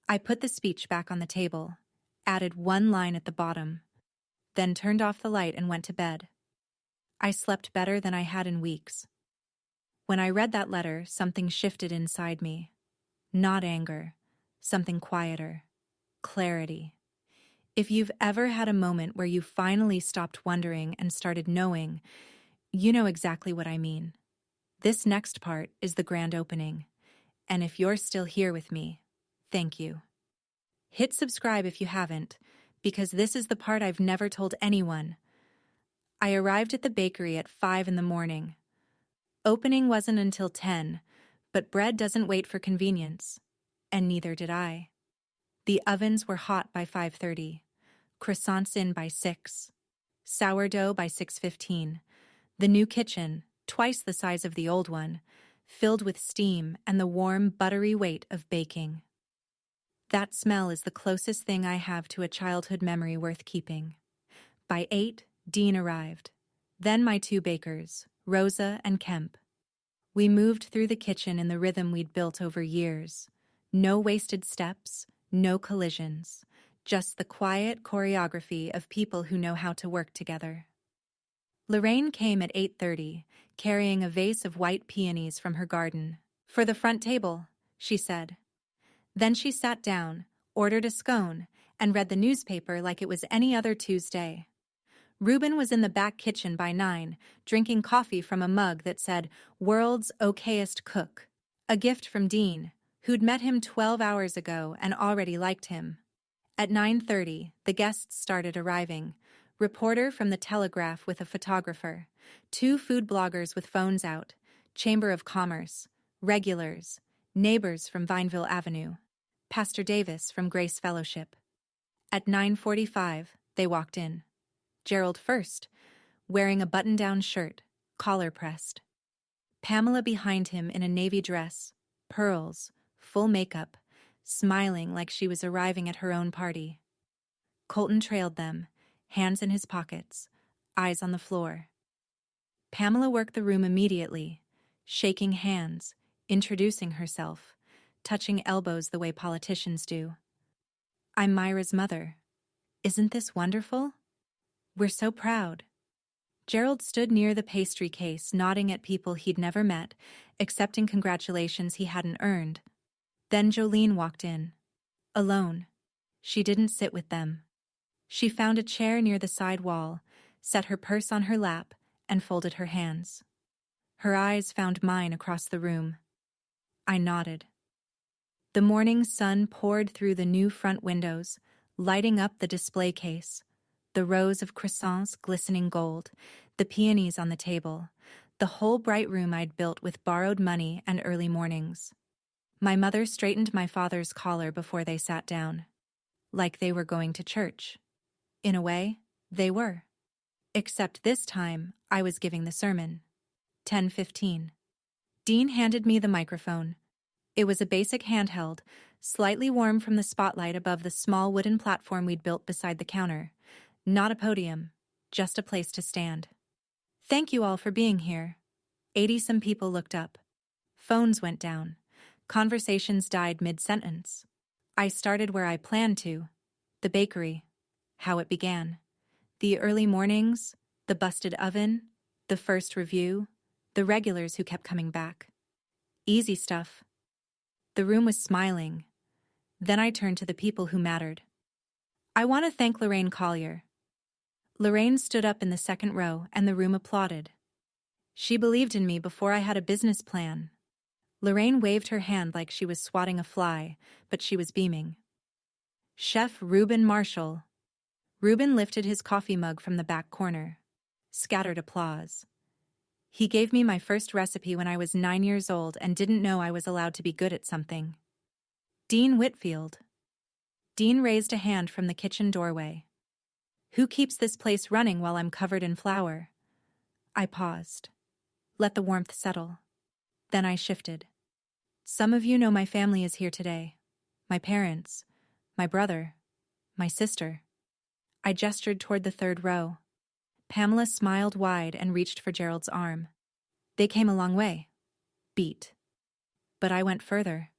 I put the speech back on the table, added 1 line at the bottom, then turned off the light and went to bed. I slept better than I had in weeks. When I read that letter, something shifted inside me. Not anger, something quieter. Clarity. If you've ever had a moment where you finally stopped wondering and started knowing, you know exactly what I mean. This next part is the grand opening. And if you're still here with me, thank you. Hit subscribe if you haven't, because this is the part I've never told anyone. I arrived at the bakery at 5 in the morning. Opening wasn't until 10, but bread doesn't wait for convenience, and neither did I. The ovens were hot by 5:30, croissants in by 6, sourdough by 6:15, the new kitchen, twice the size of the old one, filled with steam and the warm, buttery weight of baking. That smell is the closest thing I have to a childhood memory worth keeping. By 8, Dean arrived. Then my 2 bakers, Rosa and Kemp. We moved through the kitchen in the rhythm we'd built over years. No wasted steps, no collisions, just the quiet choreography of people who know how to work together. Lorraine came at 8:30, carrying a vase of white peonies from her garden. "For the front table," she said. Then she sat down, ordered a scone, and read the newspaper like it was any other Tuesday. Ruben was in the back kitchen by 9, drinking coffee from a mug that said, "World's Okayest Cook," a gift from Dean, who'd met him 12 hours ago and already liked him. At 9:30, the guests started arriving. Reporter from the Telegraph with a photographer, 2 food bloggers with phones out, Chamber of Commerce, regulars, neighbors from Vineville Avenue, Pastor Davis from Grace Fellowship. At 9:45, they walked in. Gerald first, wearing a button-down shirt, collar pressed. Pamela behind him in a navy dress, pearls, full makeup, smiling like she was arriving at her own party. Colton trailed them, hands in his pockets, eyes on the floor. Pamela worked the room immediately, shaking hands, introducing herself, touching elbows the way politicians do. "I'm Myra's mother. Isn't this wonderful? We're so proud." Gerald stood near the pastry case, nodding at people he'd never met, accepting congratulations he hadn't earned. Then Jolene walked in. Alone. She didn't sit with them. She found a chair near the side wall, set her purse on her lap, and folded her hands. Her eyes found mine across the room. I nodded. The morning sun poured through the new front windows, lighting up the display case, the rows of croissants glistening gold, the peonies on the table, the whole bright room I'd built with borrowed money and early mornings. My mother straightened my father's collar before they sat down. Like they were going to church. In a way, they were. Except this time, I was giving the sermon. 10:15. Dean handed me the microphone. It was a basic handheld, slightly warm from the spotlight above the small wooden platform we'd built beside the counter. Not a podium, just a place to stand. "Thank you all for being here." 80-some people looked up. Phones went down. Conversations died mid-sentence. I started where I planned to. The bakery. How it began. The early mornings, the busted oven, the first review, the regulars who kept coming back. Easy stuff. The room was smiling. Then I turned to the people who mattered. "I want to thank Lorraine Collier." Lorraine stood up in the second row and the room applauded. She believed in me before I had a business plan. Lorraine waved her hand like she was swatting a fly, but she was beaming. "Chef Ruben Marshall." Ruben lifted his coffee mug from the back corner. Scattered applause. He gave me my first recipe when I was 9 years old and didn't know I was allowed to be good at something. "Dean Whitfield." Dean raised a hand from the kitchen doorway. "Who keeps this place running while I'm covered in flour?" I paused. Let the warmth settle. Then I shifted. "Some of you know my family is here today. My parents, my brother, my sister." I gestured toward the third row. Pamela smiled wide and reached for Gerald's arm. "They came a long way." Beat. But I went further.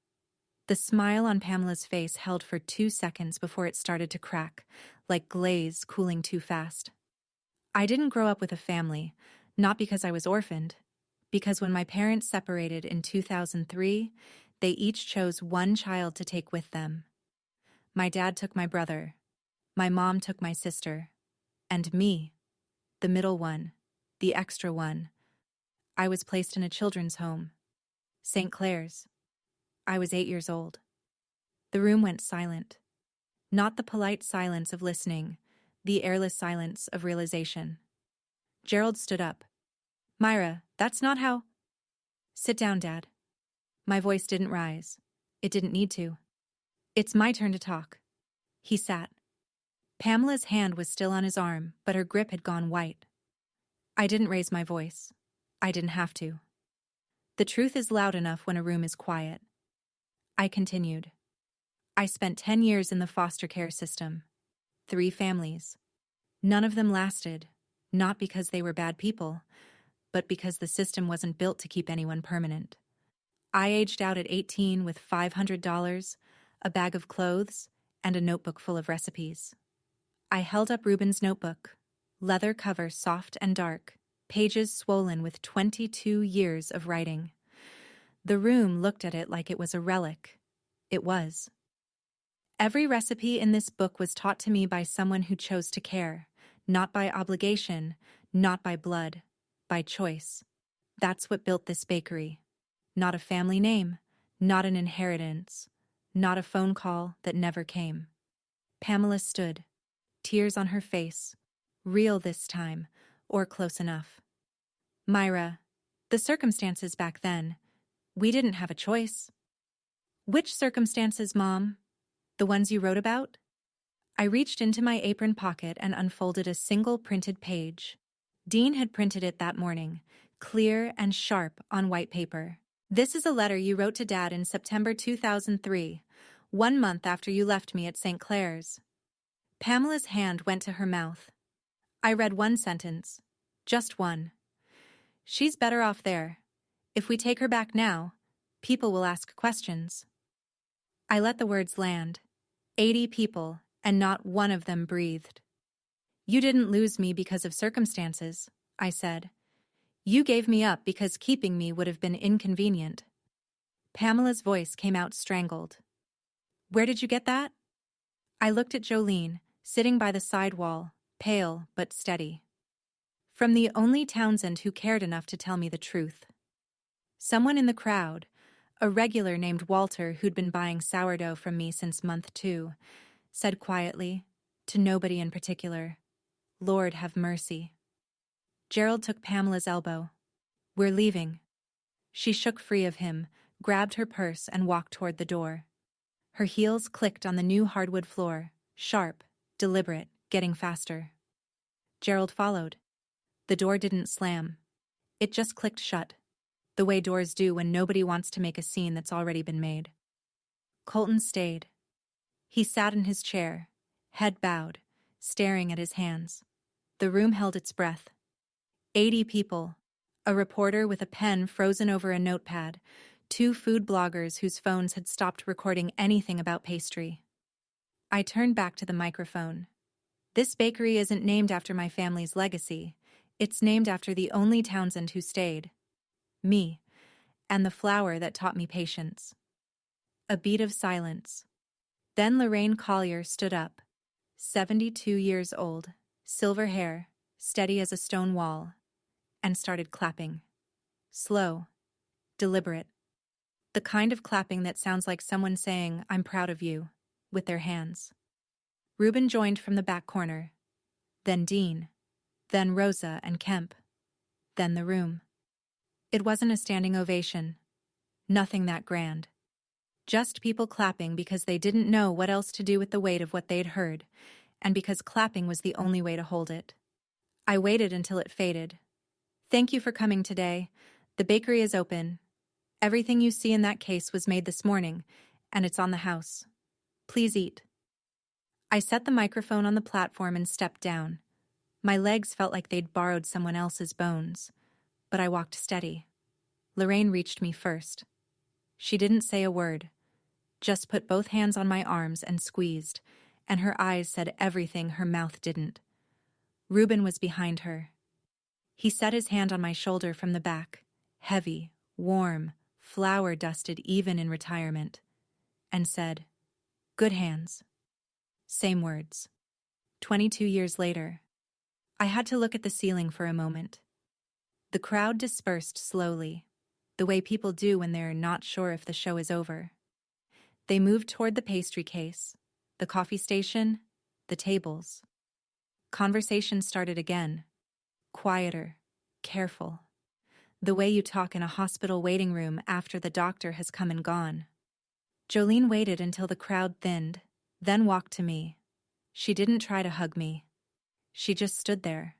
The smile on Pamela's face held for 2 seconds before it started to crack, like glaze cooling too fast. I didn't grow up with a family, not because I was orphaned, because when my parents separated in 2003, they each chose one child to take with them. My dad took my brother. My mom took my sister. And me, the middle one, the extra one. I was placed in a children's home. St. Clair's. I was 8 years old. The room went silent. Not the polite silence of listening, the airless silence of realization. Gerald stood up. "Myra, that's not how—" "Sit down, Dad." My voice didn't rise. It didn't need to. "It's my turn to talk." He sat. Pamela's hand was still on his arm, but her grip had gone white. I didn't raise my voice. I didn't have to. The truth is loud enough when a room is quiet. I continued. I spent 10 years in the foster care system. 3 families. None of them lasted, not because they were bad people, but because the system wasn't built to keep anyone permanent. I aged out at 18 with $500, a bag of clothes, and a notebook full of recipes. I held up Ruben's notebook, leather cover soft and dark, pages swollen with 22 years of writing. The room looked at it like it was a relic. It was. Every recipe in this book was taught to me by someone who chose to care, not by obligation, not by blood, by choice. That's what built this bakery. Not a family name, not an inheritance, not a phone call that never came. Pamela stood, tears on her face, real this time, or close enough. Myra, the circumstances back then, we didn't have a choice. Which circumstances, Mom? The ones you wrote about? I reached into my apron pocket and unfolded a single printed page. Dean had printed it that morning, clear and sharp on white paper. This is a letter you wrote to Dad in September 2003, 1 month after you left me at St. Clair's. Pamela's hand went to her mouth. I read one sentence, just one. She's better off there. If we take her back now, people will ask questions. I let the words land. 80 people, and not one of them breathed. You didn't lose me because of circumstances, I said. You gave me up because keeping me would have been inconvenient. Pamela's voice came out strangled. Where did you get that? I looked at Jolene, sitting by the side wall, pale but steady. From the only Townsend who cared enough to tell me the truth. Someone in the crowd, a regular named Walter who'd been buying sourdough from me since month 2, said quietly, to nobody in particular, Lord have mercy. Gerald took Pamela's elbow. We're leaving. She shook free of him, grabbed her purse and walked toward the door. Her heels clicked on the new hardwood floor, sharp, deliberate, getting faster. Gerald followed. The door didn't slam. It just clicked shut, the way doors do when nobody wants to make a scene that's already been made. Colton stayed. He sat in his chair, head bowed, staring at his hands. The room held its breath. 80 people, a reporter with a pen frozen over a notepad, 2 food bloggers whose phones had stopped recording anything about pastry. I turned back to the microphone. This bakery isn't named after my family's legacy. It's named after the only Townsend who stayed. Me, and the flower that taught me patience. A beat of silence. Then Lorraine Collier stood up, 72 years old, silver hair, steady as a stone wall, and started clapping. Slow, deliberate. The kind of clapping that sounds like someone saying, I'm proud of you, with their hands. Ruben joined from the back corner. Then Dean. Then Rosa and Kemp. Then the room. It wasn't a standing ovation. Nothing that grand. Just people clapping because they didn't know what else to do with the weight of what they'd heard, and because clapping was the only way to hold it. I waited until it faded. Thank you for coming today. The bakery is open. Everything you see in that case was made this morning, and it's on the house. Please eat. I set the microphone on the platform and stepped down. My legs felt like they'd borrowed someone else's bones, but I walked steady. Lorraine reached me first. She didn't say a word, just put both hands on my arms and squeezed, and her eyes said everything her mouth didn't. Ruben was behind her. He set his hand on my shoulder from the back, heavy, warm, flour-dusted even in retirement, and said, Good hands. Same words. 22 years later. I had to look at the ceiling for a moment. The crowd dispersed slowly, the way people do when they're not sure if the show is over. They moved toward the pastry case, the coffee station, the tables. Conversation started again. Quieter, careful. The way you talk in a hospital waiting room after the doctor has come and gone. Jolene waited until the crowd thinned, then walked to me. She didn't try to hug me. She just stood there,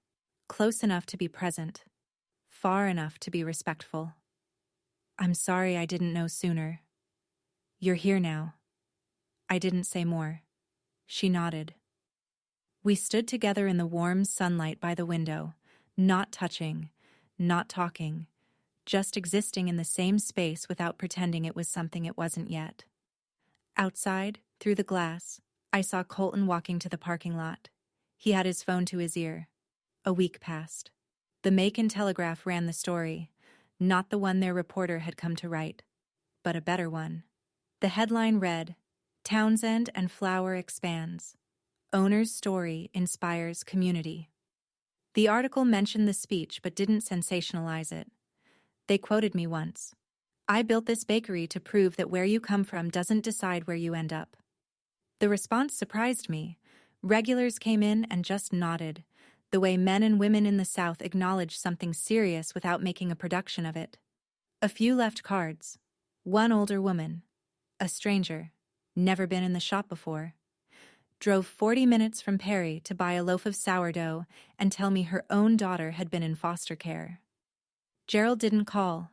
close enough to be present, far enough to be respectful. I'm sorry I didn't know sooner. You're here now. I didn't say more. She nodded. We stood together in the warm sunlight by the window, not touching, not talking, just existing in the same space without pretending it was something it wasn't yet. Outside, through the glass, I saw Colton walking to the parking lot. He had his phone to his ear. A week passed. The Macon Telegraph ran the story, not the one their reporter had come to write, but a better one. The headline read, "Townsend and Flower expands. Owner's story inspires community." The article mentioned the speech but didn't sensationalize it. They quoted me once. "I built this bakery to prove that where you come from doesn't decide where you end up." The response surprised me. Regulars came in and just nodded, the way men and women in the South acknowledge something serious without making a production of it. A few left cards. One older woman, a stranger, never been in the shop before, drove 40 minutes from Perry to buy a loaf of sourdough and tell me her own daughter had been in foster care. Gerald didn't call.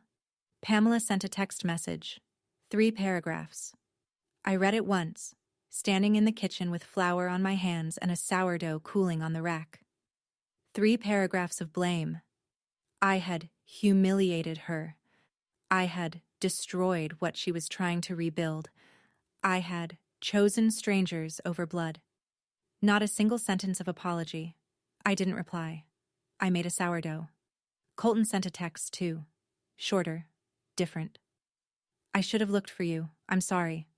Pamela sent a text message. 3 paragraphs. I read it once, standing in the kitchen with flour on my hands and a sourdough cooling on the rack. 3 paragraphs of blame. I had humiliated her. I had destroyed what she was trying to rebuild. I had chosen strangers over blood. Not a single sentence of apology. I didn't reply. I made a sourdough. Colton sent a text, too. Shorter. Different. "I should have looked for you. I'm sorry."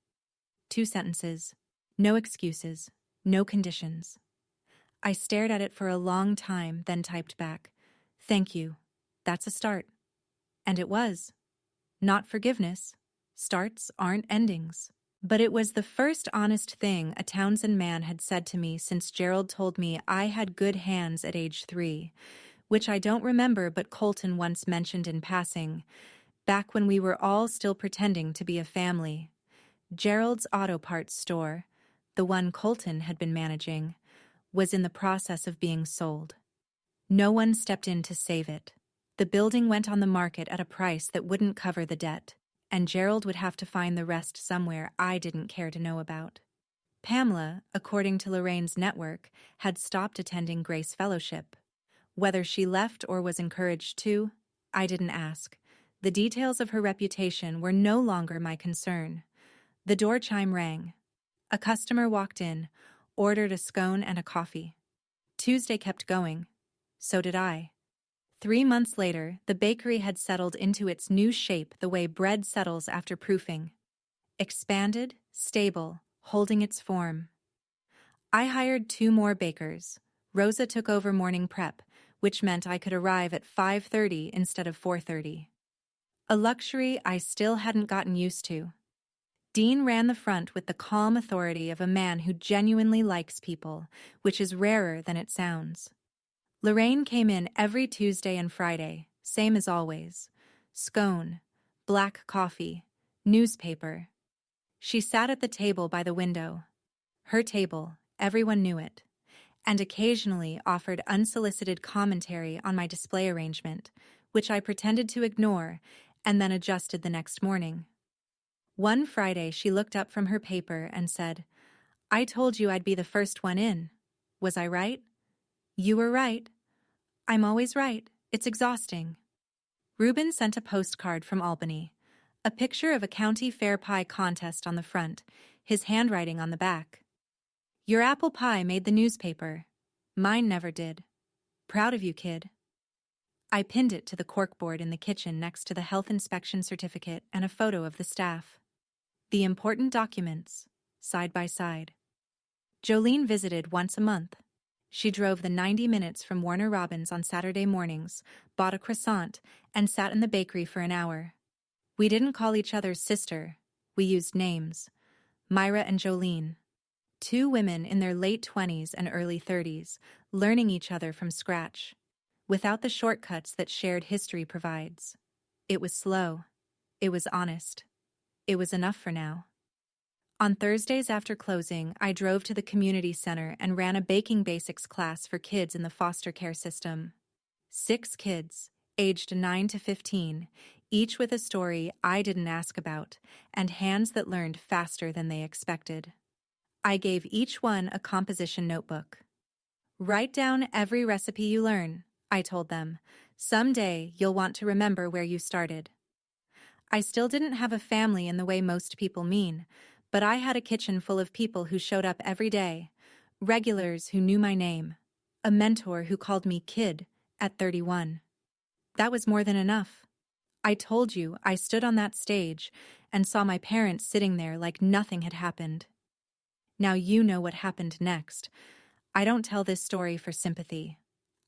2 sentences. No excuses. No conditions. I stared at it for a long time, then typed back, "Thank you. That's a start." And it was. Not forgiveness. Starts aren't endings. But it was the first honest thing a Townsend man had said to me since Gerald told me I had good hands at age 3, which I don't remember but Colton once mentioned in passing, back when we were all still pretending to be a family. Gerald's auto parts store, the one Colton had been managing, was in the process of being sold. No one stepped in to save it. The building went on the market at a price that wouldn't cover the debt, and Gerald would have to find the rest somewhere I didn't care to know about. Pamela, according to Lorraine's network, had stopped attending Grace Fellowship. Whether she left or was encouraged to, I didn't ask. The details of her reputation were no longer my concern. The door chime rang. A customer walked in, ordered a scone and a coffee. Tuesday kept going. So did I. 3 months later, the bakery had settled into its new shape the way bread settles after proofing. Expanded, stable, holding its form. I hired 2 more bakers. Rosa took over morning prep, which meant I could arrive at 5:30 instead of 4:30. A luxury I still hadn't gotten used to. Dean ran the front with the calm authority of a man who genuinely likes people, which is rarer than it sounds. Lorraine came in every Tuesday and Friday, same as always. Scone, black coffee, newspaper. She sat at the table by the window. Her table, everyone knew it, and occasionally offered unsolicited commentary on my display arrangement, which I pretended to ignore and then adjusted the next morning. One Friday she looked up from her paper and said, "I told you I'd be the first one in. Was I right?" "You were right." "I'm always right. It's exhausting." Ruben sent a postcard from Albany, a picture of a county fair pie contest on the front, his handwriting on the back. "Your apple pie made the newspaper. Mine never did. Proud of you, kid." I pinned it to the corkboard in the kitchen next to the health inspection certificate and a photo of the staff. The important documents, side by side. Jolene visited once a month. She drove the 90 minutes from Warner Robins on Saturday mornings, bought a croissant, and sat in the bakery for an hour. We didn't call each other sister. We used names. Myra and Jolene. 2 women in their late 20s and early 30s, learning each other from scratch, without the shortcuts that shared history provides. It was slow. It was honest. It was enough for now. On Thursdays after closing, I drove to the community center and ran a baking basics class for kids in the foster care system. 6 kids, aged 9 to 15, each with a story I didn't ask about, and hands that learned faster than they expected. I gave each one a composition notebook. Write down every recipe you learn, I told them. Someday you'll want to remember where you started. I still didn't have a family in the way most people mean, but I had a kitchen full of people who showed up every day, regulars who knew my name, a mentor who called me kid at 31. That was more than enough. I told you I stood on that stage and saw my parents sitting there like nothing had happened. Now you know what happened next. I don't tell this story for sympathy.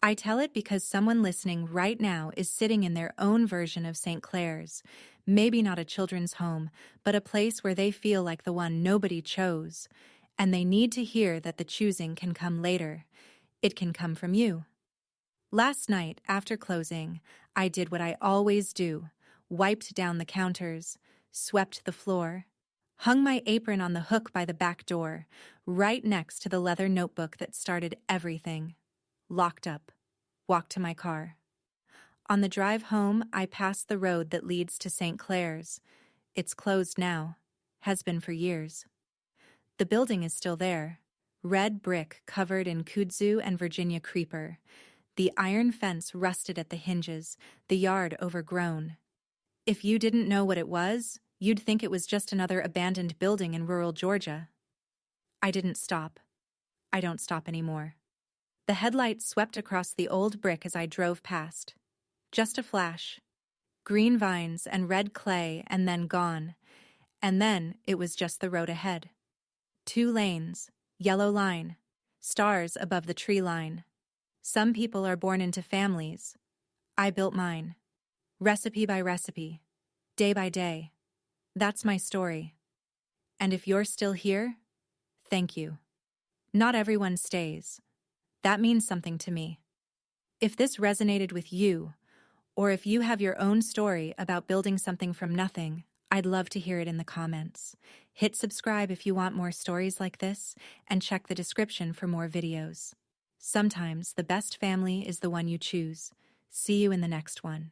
I tell it because someone listening right now is sitting in their own version of St. Clair's, maybe not a children's home, but a place where they feel like the one nobody chose, and they need to hear that the choosing can come later. It can come from you. Last night, after closing, I did what I always do, wiped down the counters, swept the floor, hung my apron on the hook by the back door, right next to the leather notebook that started everything. Locked up, walked to my car. On the drive home, I passed the road that leads to St. Clair's. It's closed now, has been for years. The building is still there, red brick covered in kudzu and Virginia creeper. The iron fence rusted at the hinges, the yard overgrown. If you didn't know what it was, you'd think it was just another abandoned building in rural Georgia. I didn't stop. I don't stop anymore. The headlights swept across the old brick as I drove past. Just a flash. Green vines and red clay, and then gone. And then it was just the road ahead. 2 lanes, yellow line, stars above the tree line. Some people are born into families. I built mine. Recipe by recipe, day by day. That's my story. And if you're still here, thank you. Not everyone stays. That means something to me. If this resonated with you, or if you have your own story about building something from nothing, I'd love to hear it in the comments. Hit subscribe if you want more stories like this, and check the description for more videos. Sometimes the best family is the one you choose. See you in the next one.